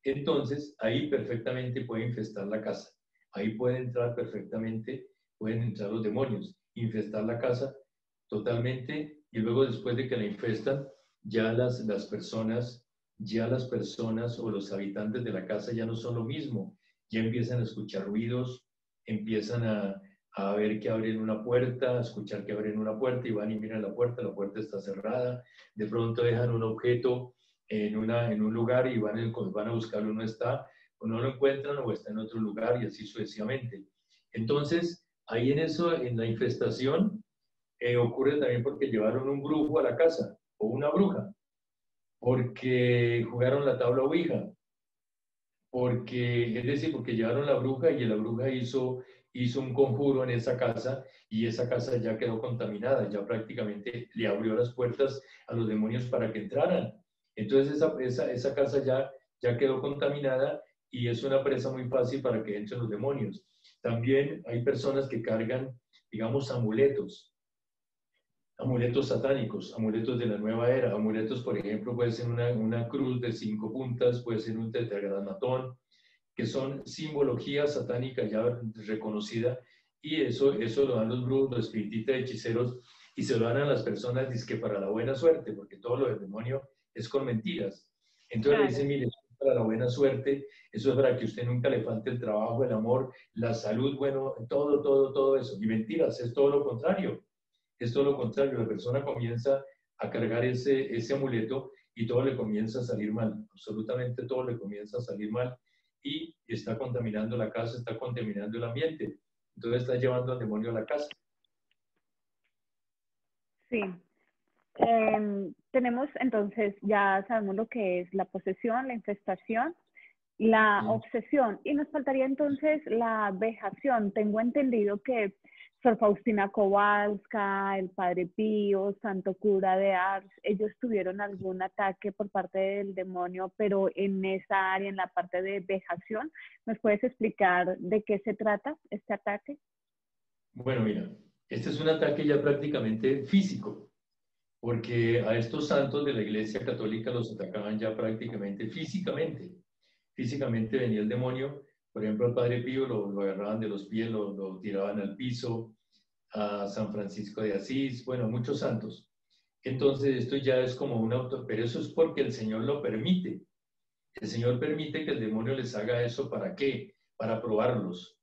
Entonces, ahí perfectamente puede infestar la casa. Ahí puede entrar perfectamente, pueden entrar los demonios, infestar la casa totalmente, y luego después de que la infestan, ya las personas o los habitantes de la casa ya no son lo mismo, ya empiezan a escuchar ruidos, empiezan a ver que abren una puerta, a escuchar que abren una puerta y van y miran la puerta está cerrada, de pronto dejan un objeto en un lugar y van a buscarlo, no está, o no lo encuentran o está en otro lugar y así sucesivamente. Entonces, ahí en eso, en la infestación, ocurre también porque llevaron un brujo a la casa o una bruja, porque jugaron la tabla Ouija, porque, es decir, porque llevaron la bruja y la bruja hizo un conjuro en esa casa y esa casa ya quedó contaminada, ya prácticamente le abrió las puertas a los demonios para que entraran. Entonces esa casa ya quedó contaminada y es una presa muy fácil para que entren los demonios. También hay personas que cargan, digamos, amuletos satánicos, amuletos de la nueva era, amuletos, por ejemplo, puede ser una cruz de 5 puntas, puede ser un tetragramatón, que son simbología satánica ya reconocida, y eso lo dan los brujos, los espiritistas, hechiceros, y se lo dan a las personas dizque para la buena suerte, porque todo lo del demonio es con mentiras. Entonces le Claro. dicen, mire, eso es para la buena suerte, eso es para que usted nunca le falte el trabajo, el amor, la salud, bueno, todo eso. Y mentiras, es todo lo contrario. Es todo lo contrario, la persona comienza a cargar ese amuleto y todo le comienza a salir mal, absolutamente todo le comienza a salir mal y está contaminando la casa, está contaminando el ambiente. Entonces está llevando al demonio a la casa. Sí. Tenemos entonces, ya sabemos lo que es la posesión, la infestación, la Sí. obsesión, y nos faltaría entonces la vejación. Tengo entendido que Sor Faustina Kowalska, el Padre Pío, Santo Cura de Ars, ellos tuvieron algún ataque por parte del demonio, pero en esa área, en la parte de vejación. ¿Nos puedes explicar de qué se trata este ataque? Bueno, mira, este es un ataque ya prácticamente físico, porque a estos santos de la Iglesia Católica los atacaban ya prácticamente físicamente. Físicamente venía el demonio, por ejemplo, al Padre Pío lo agarraban de los pies, lo tiraban al piso, a San Francisco de Asís, bueno, muchos santos. Entonces esto ya es como un auto, pero eso es porque el Señor lo permite. El Señor permite que el demonio les haga eso, ¿para qué? Para probarlos,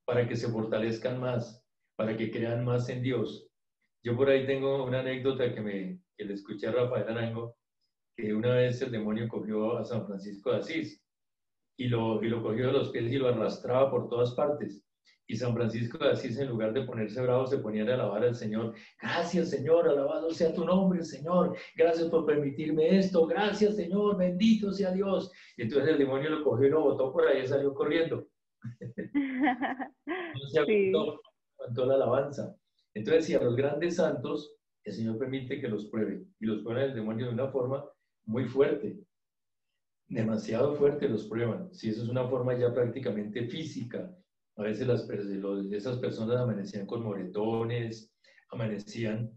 para que se fortalezcan más, para que crean más en Dios. Yo por ahí tengo una anécdota que le escuché a Rafael Arango, que una vez el demonio cogió a San Francisco de Asís y lo cogió de los pies y lo arrastraba por todas partes. Y San Francisco de Asís, en lugar de ponerse bravo, se ponía a alabar al Señor. Gracias, Señor, alabado sea tu nombre, Señor. Gracias por permitirme esto. Gracias, Señor, bendito sea Dios. Y entonces el demonio lo cogió y lo botó por ahí y salió corriendo. No se Sí, aguantó la alabanza. Entonces, si a los grandes santos, el Señor permite que los pruebe. Y los prueba el demonio de una forma muy fuerte. Demasiado fuerte los prueban. Si eso es una forma ya prácticamente física. A veces esas personas amanecían con moretones, amanecían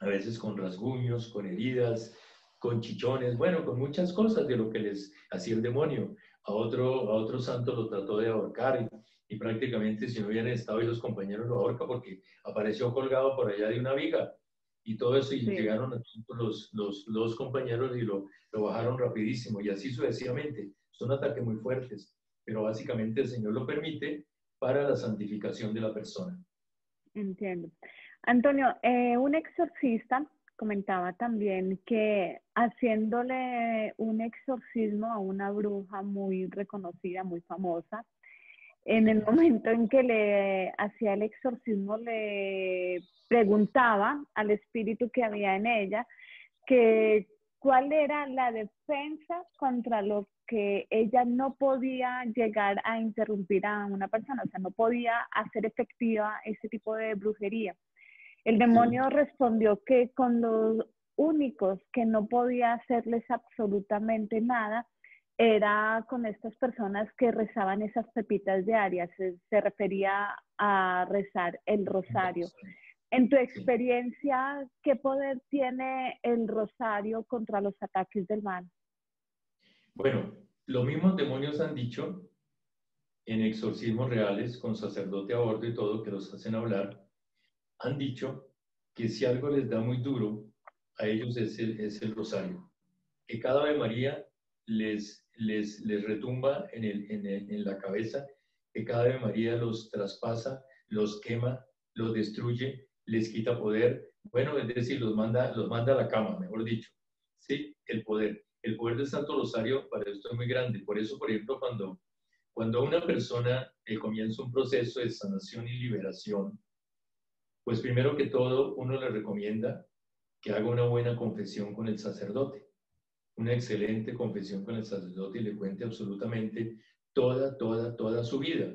a veces con rasguños, con heridas, con chichones, bueno, con muchas cosas de lo que les hacía el demonio. A otro santo lo trató de ahorcar y prácticamente si no hubieran estado y los compañeros lo ahorca porque apareció colgado por allá de una viga y todo eso y sí. llegaron los compañeros y lo bajaron rapidísimo y así sucesivamente. Son ataques muy fuertes, pero básicamente el Señor lo permite para la santificación de la persona. Entiendo. Antonio, un exorcista comentaba también que haciéndole un exorcismo a una bruja muy reconocida, muy famosa, en el momento en que le hacía el exorcismo le preguntaba al espíritu que había en ella que cuál era la defensa contra lo que ella no podía llegar a interrumpir a una persona, o sea, no podía hacer efectiva ese tipo de brujería. El Sí. demonio respondió que con los únicos que no podía hacerles absolutamente nada era con estas personas que rezaban esas pepitas diarias, se refería a rezar el rosario. En tu Sí. experiencia, ¿qué poder tiene el rosario contra los ataques del mal? Bueno, los mismos demonios han dicho en exorcismos reales, con sacerdote a bordo y todo, que los hacen hablar, han dicho que si algo les da muy duro a ellos es el rosario, que cada Ave María les retumba en la cabeza, que cada Ave María los traspasa, los quema, los destruye, les quita poder, bueno, es decir, los manda a la cama, mejor dicho. Sí, el poder. El poder del Santo Rosario para esto es muy grande. Por eso, por ejemplo, cuando una persona comienza un proceso de sanación y liberación, pues primero que todo uno le recomienda que haga una buena confesión con el sacerdote, una excelente confesión con el sacerdote y le cuente absolutamente toda su vida.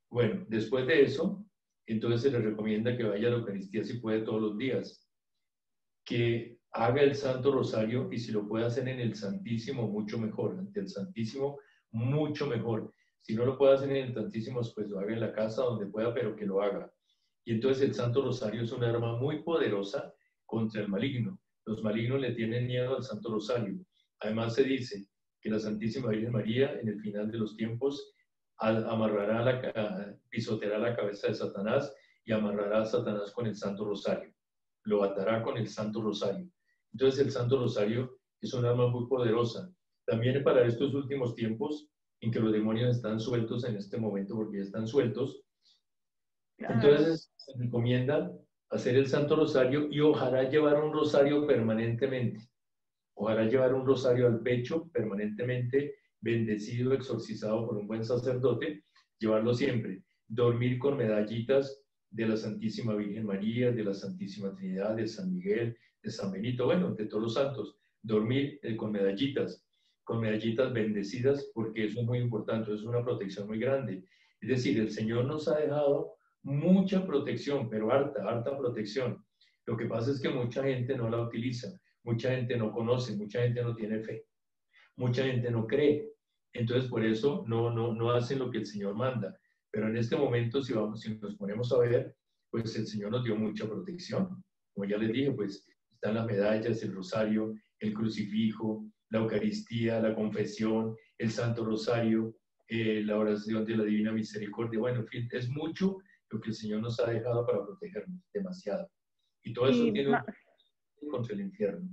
Bueno, después de eso, entonces se le recomienda que vaya a la Eucaristía si puede todos los días, que haga el Santo Rosario y si lo puede hacer en el Santísimo, mucho mejor, ante el Santísimo, mucho mejor. Si no lo puede hacer en el Santísimo, pues lo haga en la casa donde pueda, pero que lo haga. Y entonces el Santo Rosario es un arma muy poderosa contra el maligno. Los malignos le tienen miedo al Santo Rosario. Además se dice que la Santísima Virgen María en el final de los tiempos pisoteará la cabeza de Satanás y amarrará a Satanás con el Santo Rosario. Lo atará con el Santo Rosario. Entonces el Santo Rosario es un arma muy poderosa. También para estos últimos tiempos en que los demonios están sueltos en este momento, porque ya están sueltos, Claro. entonces se recomienda hacer el Santo Rosario y ojalá llevar un rosario permanentemente. Ojalá llevar un rosario al pecho permanentemente, bendecido, exorcizado por un buen sacerdote, llevarlo siempre. dormir con medallitas de la Santísima Virgen María, de la Santísima Trinidad, de San Miguel, de San Benito, bueno, de todos los santos, dormir con medallitas bendecidas, porque eso es muy importante, es una protección muy grande. Es decir, el Señor nos ha dejado mucha protección, pero harta protección. Lo que pasa es que mucha gente no la utiliza, mucha gente no conoce, mucha gente no tiene fe, mucha gente no cree. Entonces, por eso no hacen lo que el Señor manda. Pero en este momento, si nos ponemos a ver, pues el Señor nos dio mucha protección. Como ya les dije, pues están las medallas, el rosario, el crucifijo, la Eucaristía, la confesión, el Santo Rosario, la oración de la Divina Misericordia. Bueno, en fin, es mucho lo que el Señor nos ha dejado para protegernos, demasiado. Y todo eso Y tiene un contra el infierno.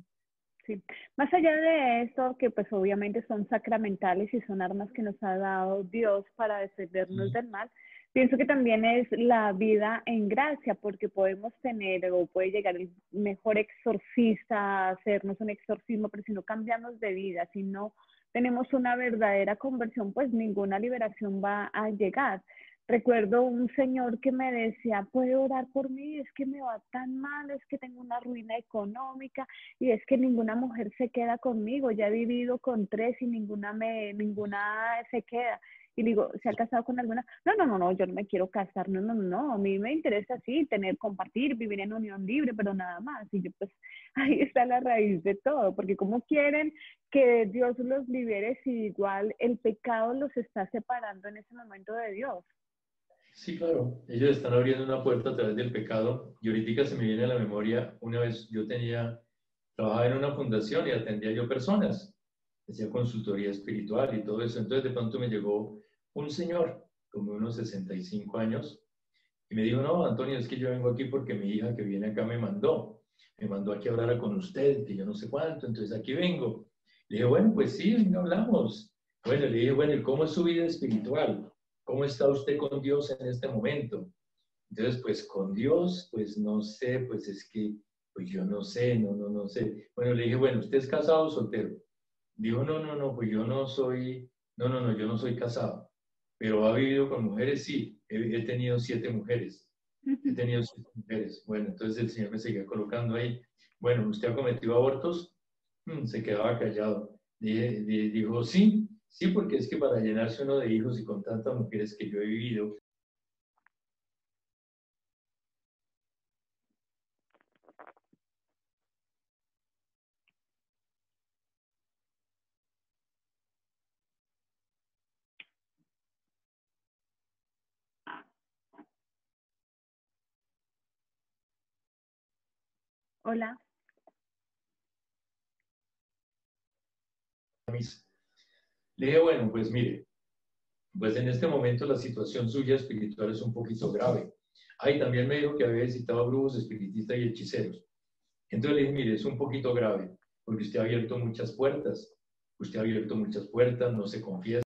sí. Más allá de esto, que pues obviamente son sacramentales y son armas que nos ha dado Dios para defendernos del mal, pienso que también es la vida en gracia, porque podemos tener o puede llegar el mejor exorcista a hacernos un exorcismo, pero si no cambiamos de vida, si no tenemos una verdadera conversión, pues ninguna liberación va a llegar. Recuerdo un señor que me decía, ¿puede orar por mí? Es que me va tan mal, es que tengo una ruina económica y es que ninguna mujer se queda conmigo. Ya he vivido con 3 y ninguna se queda. Y digo, ¿se ha casado con alguna? No, yo no me quiero casar, no, a mí me interesa sí, compartir, vivir en unión libre, pero nada más. Y yo pues, ahí está la raíz de todo, porque ¿cómo quieren que Dios los libere si igual el pecado los está separando en ese momento de Dios? Sí, claro, ellos están abriendo una puerta a través del pecado y ahorita se me viene a la memoria, una vez trabajaba en una fundación y atendía yo personas, hacía consultoría espiritual y todo eso, entonces de pronto me llegó un señor, como unos 65 años, y me dijo, no, Antonio, es que yo vengo aquí porque mi hija que viene acá me mandó aquí a hablar con usted, que yo no sé cuánto, entonces aquí vengo. Le dije, bueno, pues sí, venga, hablamos. Bueno, le dije, bueno, ¿y cómo es su vida espiritual? ¿Cómo está usted con Dios en este momento? Entonces, pues con Dios, pues no sé, pues es que, pues yo no sé, no sé. Bueno, le dije, bueno, ¿usted es casado o soltero? Dijo, no, pues yo no soy, no, yo no soy casado. Pero ha vivido con mujeres, sí, he tenido 7 mujeres. He tenido 7 mujeres. Bueno, entonces el Señor me seguía colocando ahí. Bueno, ¿usted ha cometido abortos? Se quedaba callado. Dijo, sí, sí, porque es que para llenarse uno de hijos y con tantas mujeres que yo he vivido. Hola. Le dije, bueno, pues mire, pues en este momento la situación suya espiritual es un poquito grave. Ahí también me dijo que había visitado brujos, espiritistas y hechiceros. Entonces le dije, mire, es un poquito grave, porque usted ha abierto muchas puertas. Usted ha abierto muchas puertas, no se confiesa.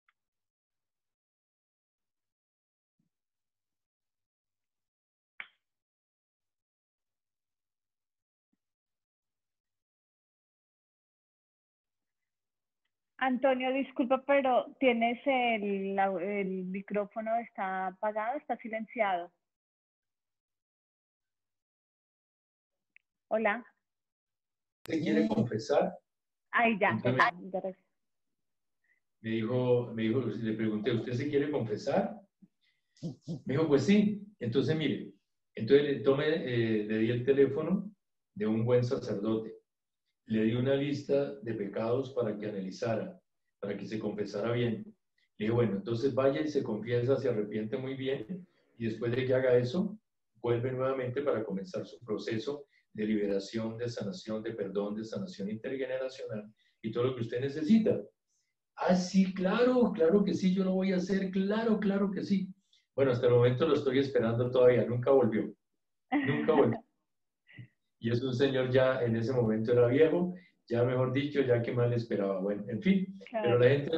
Antonio, disculpa, pero tienes el micrófono, está apagado, está silenciado. Hola. ¿Usted quiere confesar? Ahí ya, Entonces ya. le pregunté, ¿usted se quiere confesar? Me dijo, pues sí. Entonces, mire, entonces le di el teléfono de un buen sacerdote. Le di una lista de pecados para que analizara, para que se confesara bien. Le dije, bueno, entonces vaya y se confiesa, se arrepiente muy bien, y después de que haga eso, vuelve nuevamente para comenzar su proceso de liberación, de sanación, de perdón, de sanación intergeneracional y todo lo que usted necesita. Ah, sí, claro que sí, yo lo voy a hacer, claro que sí. Bueno, hasta el momento lo estoy esperando todavía, nunca volvió, nunca volvió. Y es un señor ya en ese momento era viejo, ya mejor dicho, ya que más le esperaba. Bueno, en fin, pero Claro. la gente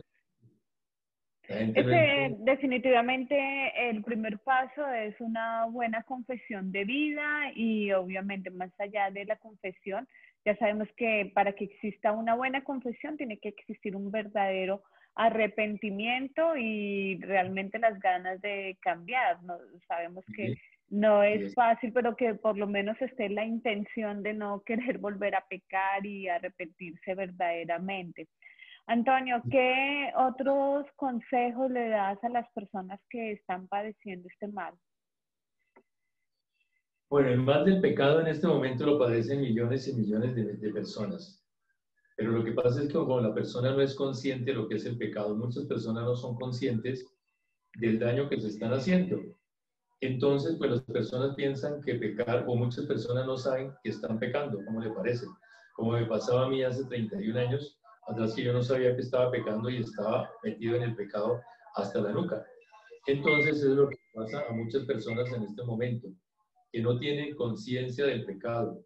Es no que entiende. definitivamente el primer paso es una buena confesión de vida y obviamente más allá de la confesión, ya sabemos que para que exista una buena confesión tiene que existir un verdadero arrepentimiento y realmente las ganas de cambiar. ¿No? Sabemos que Sí, no sí, es fácil, pero que por lo menos esté la intención de no querer volver a pecar y arrepentirse verdaderamente. Antonio, ¿qué otros consejos le das a las personas que están padeciendo este mal? Bueno, el mal del pecado en este momento lo padecen millones y millones de personas. Pero lo que pasa es que como la persona no es consciente de lo que es el pecado, muchas personas no son conscientes del daño que se están haciendo. Entonces, pues las personas piensan que pecar, o muchas personas no saben que están pecando, ¿cómo le parece? Como me pasaba a mí hace 31 años, atrás, que yo no sabía que estaba pecando y estaba metido en el pecado hasta la nuca. Entonces, es lo que pasa a muchas personas en este momento, que no tienen conciencia del pecado,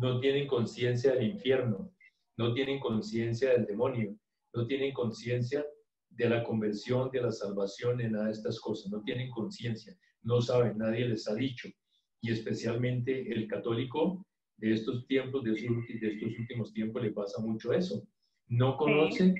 no tienen conciencia del infierno, no tienen conciencia del demonio, no tienen conciencia de la conversión, de la salvación, de nada de estas cosas, no tienen conciencia, no saben, nadie les ha dicho. Y especialmente el católico de estos tiempos, de estos últimos tiempos, le pasa mucho eso. No Sí, conoce,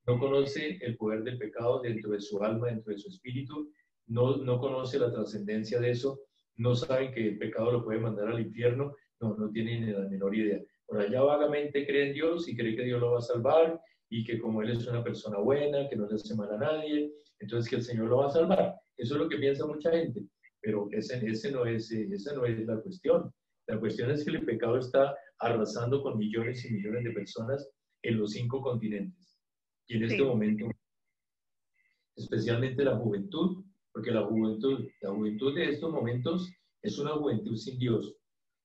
no conoce el poder del pecado dentro de su alma, dentro de su espíritu, no conoce la trascendencia de eso, no saben que el pecado lo puede mandar al infierno, no tienen ni la menor idea. Por allá vagamente cree en Dios y cree que Dios lo va a salvar y que como Él es una persona buena, que no le hace mal a nadie, entonces que el Señor lo va a salvar. Eso es lo que piensa mucha gente, pero esa no es la cuestión. La cuestión es que el pecado está arrasando con millones y millones de personas en los 5 continentes. Y en este sí, momento, especialmente la juventud, porque la juventud de estos momentos es una juventud sin Dios.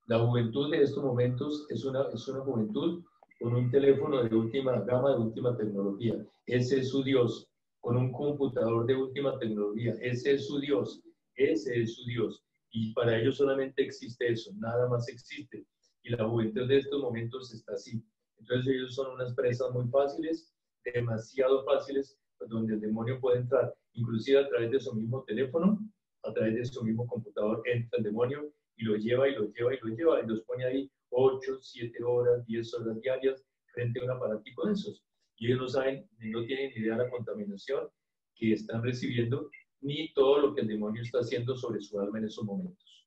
La juventud de estos momentos es una juventud con un teléfono de última gama, de última tecnología. Ese es su Dios. Con un computador de última tecnología. Ese es su Dios. Ese es su Dios. Y para ellos solamente existe eso, nada más existe. Y la juventud de estos momentos está así. Entonces ellos son unas presas muy fáciles, demasiado fáciles, donde el demonio puede entrar, inclusive a través de su mismo teléfono, a través de su mismo computador, entra el demonio y lo lleva y lo lleva y lo lleva y los pone ahí 8, 7 horas, 10 horas diarias frente a un aparatico de esos. Y ellos no saben, no tienen ni idea de la contaminación que están recibiendo, ni todo lo que el demonio está haciendo sobre su alma en esos momentos.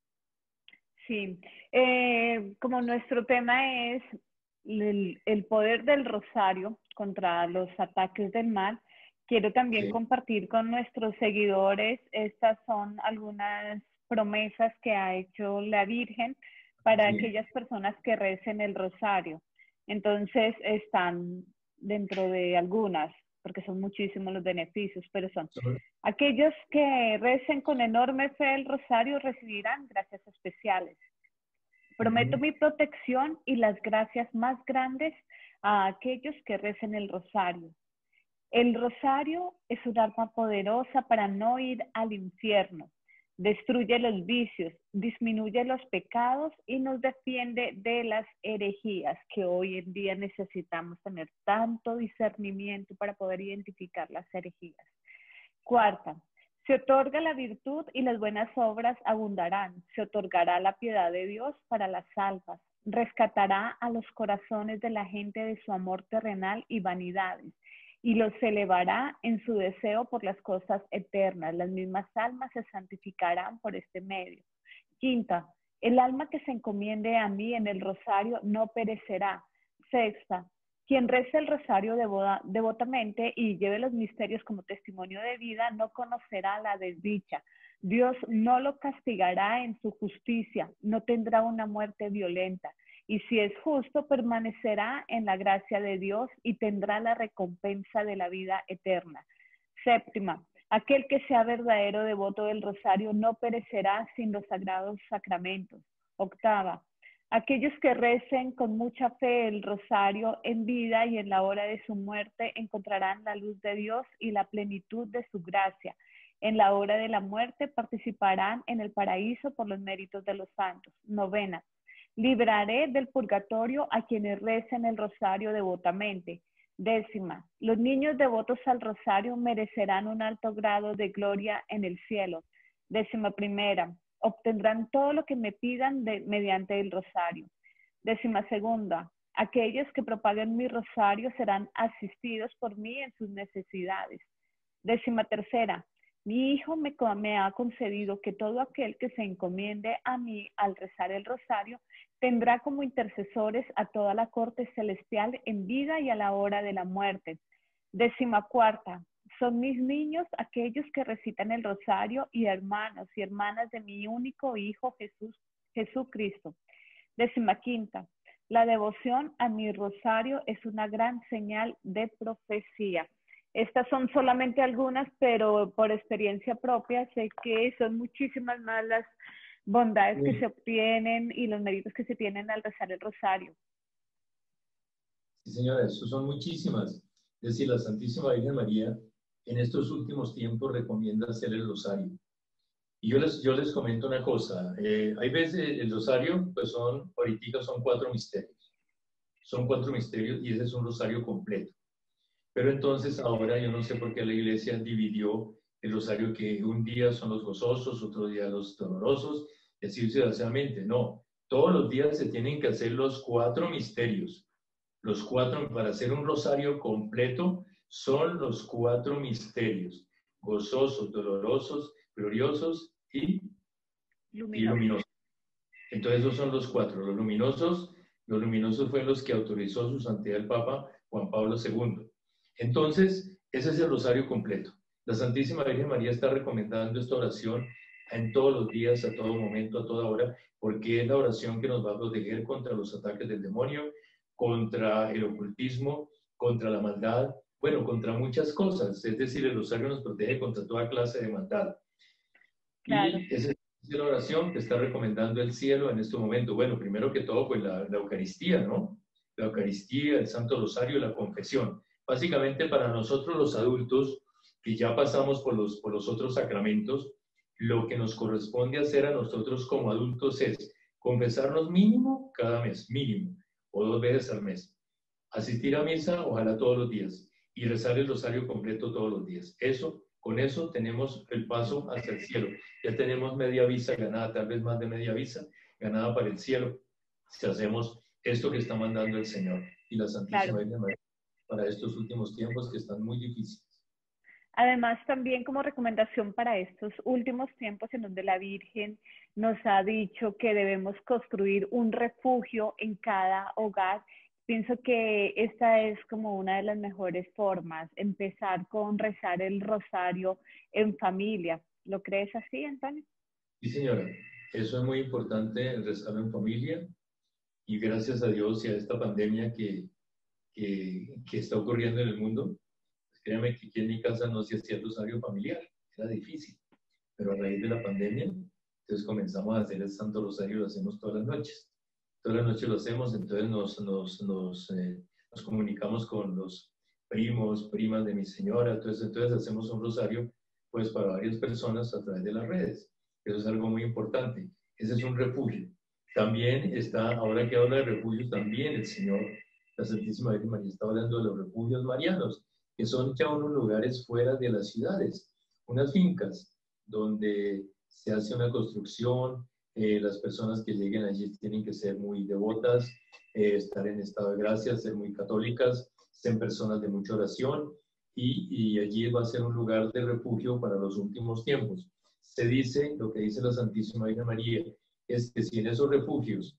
sí. Como nuestro tema es el poder del rosario contra los ataques del mal, quiero también Sí, compartir con nuestros seguidores, estas son algunas promesas que ha hecho la Virgen para sí. aquellas personas que recen el rosario. Entonces están dentro de algunas, porque son muchísimos los beneficios, pero son aquellos que recen con enorme fe el rosario recibirán gracias especiales. Prometo mi protección y las gracias más grandes a aquellos que recen el rosario. El rosario es un arma poderosa para no ir al infierno. Destruye los vicios, disminuye los pecados y nos defiende de las herejías, que hoy en día necesitamos tener tanto discernimiento para poder identificar las herejías. Cuarta, se otorga la virtud y las buenas obras abundarán. Se otorgará la piedad de Dios para las almas. Rescatará a los corazones de la gente de su amor terrenal y vanidades y los elevará en su deseo por las cosas eternas. Las mismas almas se santificarán por este medio. Quinta, el alma que se encomiende a mí en el rosario no perecerá. Sexta, quien reza el rosario devotamente y lleve los misterios como testimonio de vida no conocerá la desdicha. Dios no lo castigará en su justicia, no tendrá una muerte violenta. Y si es justo, permanecerá en la gracia de Dios y tendrá la recompensa de la vida eterna. Séptima, aquel que sea verdadero devoto del rosario no perecerá sin los sagrados sacramentos. Octava, aquellos que recen con mucha fe el rosario en vida y en la hora de su muerte encontrarán la luz de Dios y la plenitud de su gracia. En la hora de la muerte participarán en el paraíso por los méritos de los santos. Novena, libraré del purgatorio a quienes recen el rosario devotamente. Décima, los niños devotos al rosario merecerán un alto grado de gloria en el cielo. Décima primera, obtendrán todo lo que me pidan mediante el rosario. Décima segunda, Aquellos que propaguen mi rosario serán asistidos por mí en sus necesidades. 13ª. Mi Hijo me ha concedido que todo aquel que se encomiende a mí al rezar el rosario tendrá como intercesores a toda la corte celestial en vida y a la hora de la muerte. 14ª. Son mis niños aquellos que recitan el rosario y hermanos y hermanas de mi único Hijo Jesucristo. 15ª. La devoción a mi rosario es una gran señal de profecía. Estas son solamente algunas, pero por experiencia propia sé que son muchísimas más las bondades que se obtienen y los méritos que se tienen al rezar el rosario. Sí, señora, eso son muchísimas. Es decir, la Santísima Virgen María en estos últimos tiempos recomienda hacer el rosario. Y yo les comento una cosa. Hay veces el rosario, pues ahorita son 4 misterios. Son 4 misterios y ese es un rosario completo. Pero entonces ahora yo no sé por qué la iglesia dividió el rosario, que un día son los gozosos, otro día los dolorosos, y así sucesivamente. No, todos los días se tienen que hacer los 4 misterios. Los 4, para hacer un rosario completo, son los 4 misterios: gozosos, dolorosos, gloriosos y luminosos. Entonces esos son los 4. Los luminosos fueron los que autorizó su santidad el Papa Juan Pablo II. Entonces, ese es el rosario completo. La Santísima Virgen María está recomendando esta oración en todos los días, a todo momento, a toda hora, porque es la oración que nos va a proteger contra los ataques del demonio, contra el ocultismo, contra la maldad, bueno, contra muchas cosas. Es decir, el rosario nos protege contra toda clase de maldad. Claro. Y esa es la oración que está recomendando el cielo en este momento. Bueno, primero que todo, pues la Eucaristía, ¿no? La Eucaristía, el Santo Rosario, la confesión. Básicamente para nosotros los adultos, que ya pasamos por los otros sacramentos, lo que nos corresponde hacer a nosotros como adultos es confesarnos mínimo cada mes, mínimo, o 2 veces al mes. Asistir a misa, ojalá todos los días, y rezar el rosario completo todos los días. Con eso tenemos el paso hacia el cielo. Ya tenemos media visa ganada, tal vez más de media visa ganada para el cielo, si hacemos esto que está mandando el Señor y la Santísima Virgen María para estos últimos tiempos que están muy difíciles. Además, también como recomendación para estos últimos tiempos en donde la Virgen nos ha dicho que debemos construir un refugio en cada hogar, pienso que esta es como una de las mejores formas, empezar con rezar el rosario en familia. ¿Lo crees así, Antonio? Sí, señora. Eso es muy importante, rezarlo en familia, y gracias a Dios y a esta pandemia que está ocurriendo en el mundo, créame que aquí en mi casa no se hacía el rosario familiar, era difícil, pero a raíz de la pandemia, entonces comenzamos a hacer el Santo Rosario, lo hacemos todas las noches. Todas las noches lo hacemos, entonces nos comunicamos con los primos, primas de mi señora, entonces hacemos un rosario pues para varias personas a través de las redes. Eso es algo muy importante. Ese es un refugio. También está, ahora que habla de refugios, también el Señor, la Santísima Virgen María, está hablando de los refugios marianos, que son ya unos lugares fuera de las ciudades, unas fincas donde se hace una construcción. Las personas que lleguen allí tienen que ser muy devotas, estar en estado de gracia, ser muy católicas, ser personas de mucha oración, y allí va a ser un lugar de refugio para los últimos tiempos. Se dice, lo que dice la Santísima Virgen María, es que si en esos refugios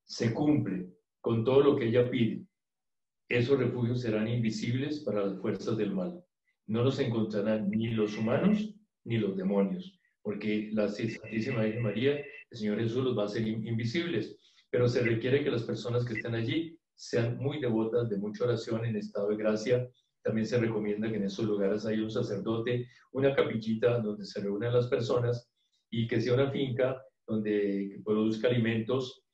se cumple con todo lo que ella pide, esos refugios serán invisibles para las fuerzas del mal. No los encontrarán ni los humanos ni los demonios, porque la Santísima Virgen María, el Señor Jesús, los va a hacer invisibles. Pero se requiere que las personas que estén allí sean muy devotas, de mucha oración, en estado de gracia. También se recomienda que en esos lugares haya un sacerdote, una capillita donde se reúnan las personas, y que sea una finca donde produzca alimentos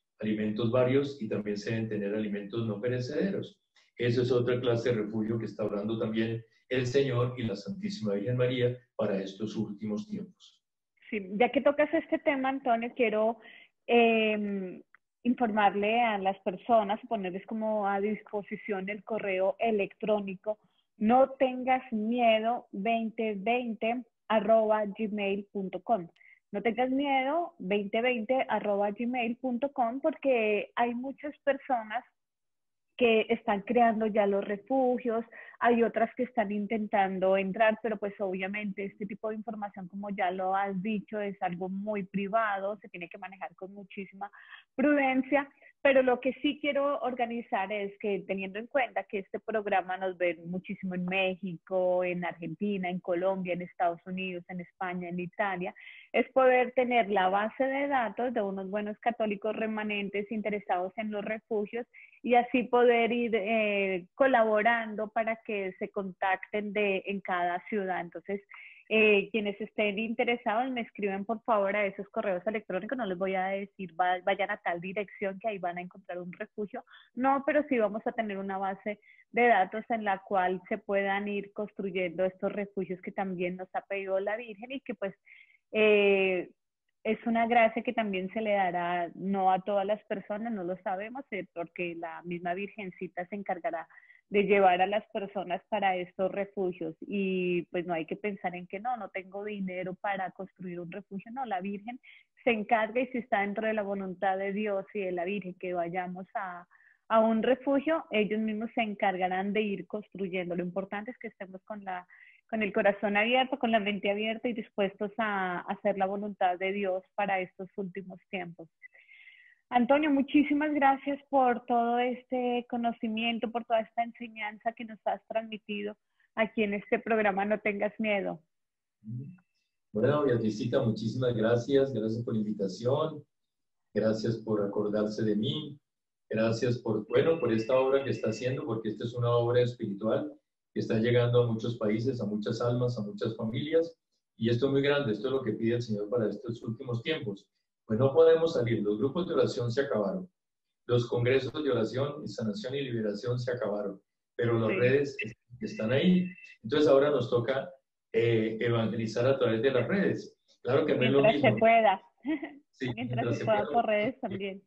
varios, y también se deben tener alimentos no perecederos. Eso es otra clase de refugio que está hablando también el Señor y la Santísima Virgen María para estos últimos tiempos. Sí, ya que tocas este tema, Antonio, quiero informarle a las personas, ponerles como a disposición el correo electrónico no tengas miedo 2020@gmail.com. No tengas miedo 2020@gmail.com, porque hay muchas personas que están creando ya los refugios, hay otras que están intentando entrar, pero pues obviamente este tipo de información, como ya lo has dicho, es algo muy privado, se tiene que manejar con muchísima prudencia, pero lo que sí quiero organizar es que, teniendo en cuenta que este programa nos ve muchísimo en México, en Argentina, en Colombia, en Estados Unidos, en España, en Italia, es poder tener la base de datos de unos buenos católicos remanentes interesados en los refugios y así poder ir colaborando para que se contacten en cada ciudad. Entonces, quienes estén interesados me escriben por favor a esos correos electrónicos, no les voy a decir vayan a tal dirección que ahí van a encontrar un refugio, no, pero sí vamos a tener una base de datos en la cual se puedan ir construyendo estos refugios que también nos ha pedido la Virgen y que pues es una gracia que también se le dará, no a todas las personas, no lo sabemos, porque la misma Virgencita se encargará de llevar a las personas para estos refugios y pues no hay que pensar en que no tengo dinero para construir un refugio, no, la Virgen se encarga y si está dentro de la voluntad de Dios y de la Virgen que vayamos a un refugio, ellos mismos se encargarán de ir construyendo. Lo importante es que estemos con el corazón abierto, con la mente abierta y dispuestos a hacer la voluntad de Dios para estos últimos tiempos. Antonio, muchísimas gracias por todo este conocimiento, por toda esta enseñanza que nos has transmitido aquí en este programa No Tengas Miedo. Bueno, Beatricita, muchísimas gracias. Gracias por la invitación. Gracias por acordarse de mí. Gracias por esta obra que está haciendo, porque esta es una obra espiritual que está llegando a muchos países, a muchas almas, a muchas familias. Y esto es muy grande. Esto es lo que pide el Señor para estos últimos tiempos. Pues no podemos salir, los grupos de oración se acabaron, los congresos de oración, sanación y liberación se acabaron, pero las redes están ahí. Entonces ahora nos toca evangelizar a través de las redes. Claro que no es lo mismo. Se pueda. Sí, mientras se pueda por redes también.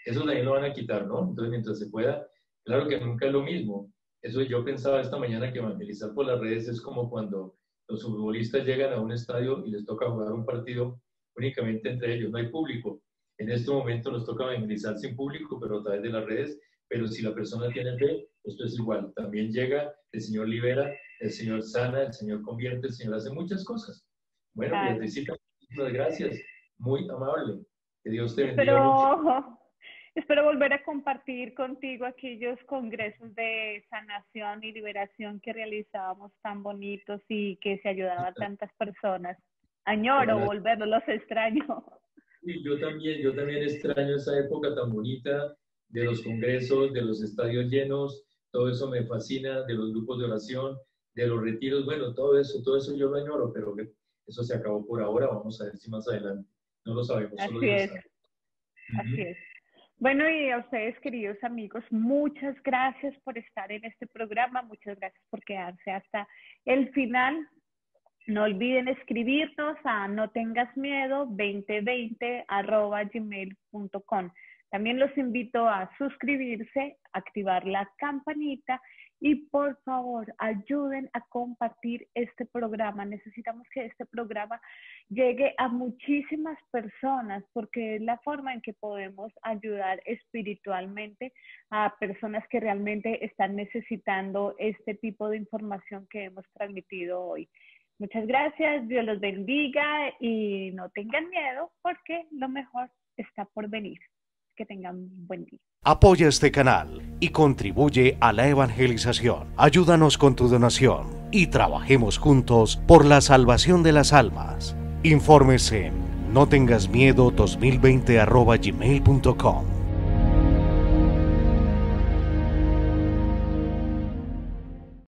Eso también lo van a quitar, ¿no? Entonces mientras se pueda, claro que nunca es lo mismo. Eso yo pensaba esta mañana que evangelizar por las redes es como cuando los futbolistas llegan a un estadio y les toca jugar un partido únicamente entre ellos, no hay público. En este momento nos toca evangelizar sin público, pero a través de las redes. Pero si la persona tiene fe, esto es igual. También llega, el Señor libera, el Señor sana, el Señor convierte, el Señor hace muchas cosas. Bueno, Beatricita, muchas gracias. Muy amable. Que Dios te bendiga mucho. Espero volver a compartir contigo aquellos congresos de sanación y liberación que realizábamos tan bonitos y que se ayudaba a tantas personas. Añoro volverlos, los extraño. Sí, yo también extraño esa época tan bonita de los congresos, de los estadios llenos, todo eso me fascina, de los grupos de oración, de los retiros, bueno, todo eso yo lo añoro, pero eso se acabó por ahora, vamos a ver si más adelante, no lo sabemos. Así es, así es. Bueno, y a ustedes, queridos amigos, muchas gracias por estar en este programa, muchas gracias por quedarse hasta el final. No olviden escribirnos a notengasmiedo2020@gmail.com. También los invito a suscribirse, activar la campanita y por favor ayuden a compartir este programa. Necesitamos que este programa llegue a muchísimas personas porque es la forma en que podemos ayudar espiritualmente a personas que realmente están necesitando este tipo de información que hemos transmitido hoy. Muchas gracias, Dios los bendiga y no tengan miedo porque lo mejor está por venir. Que tengan un buen día. Apoya este canal y contribuye a la evangelización. Ayúdanos con tu donación y trabajemos juntos por la salvación de las almas. Informes en notengasmiedo2020@gmail.com.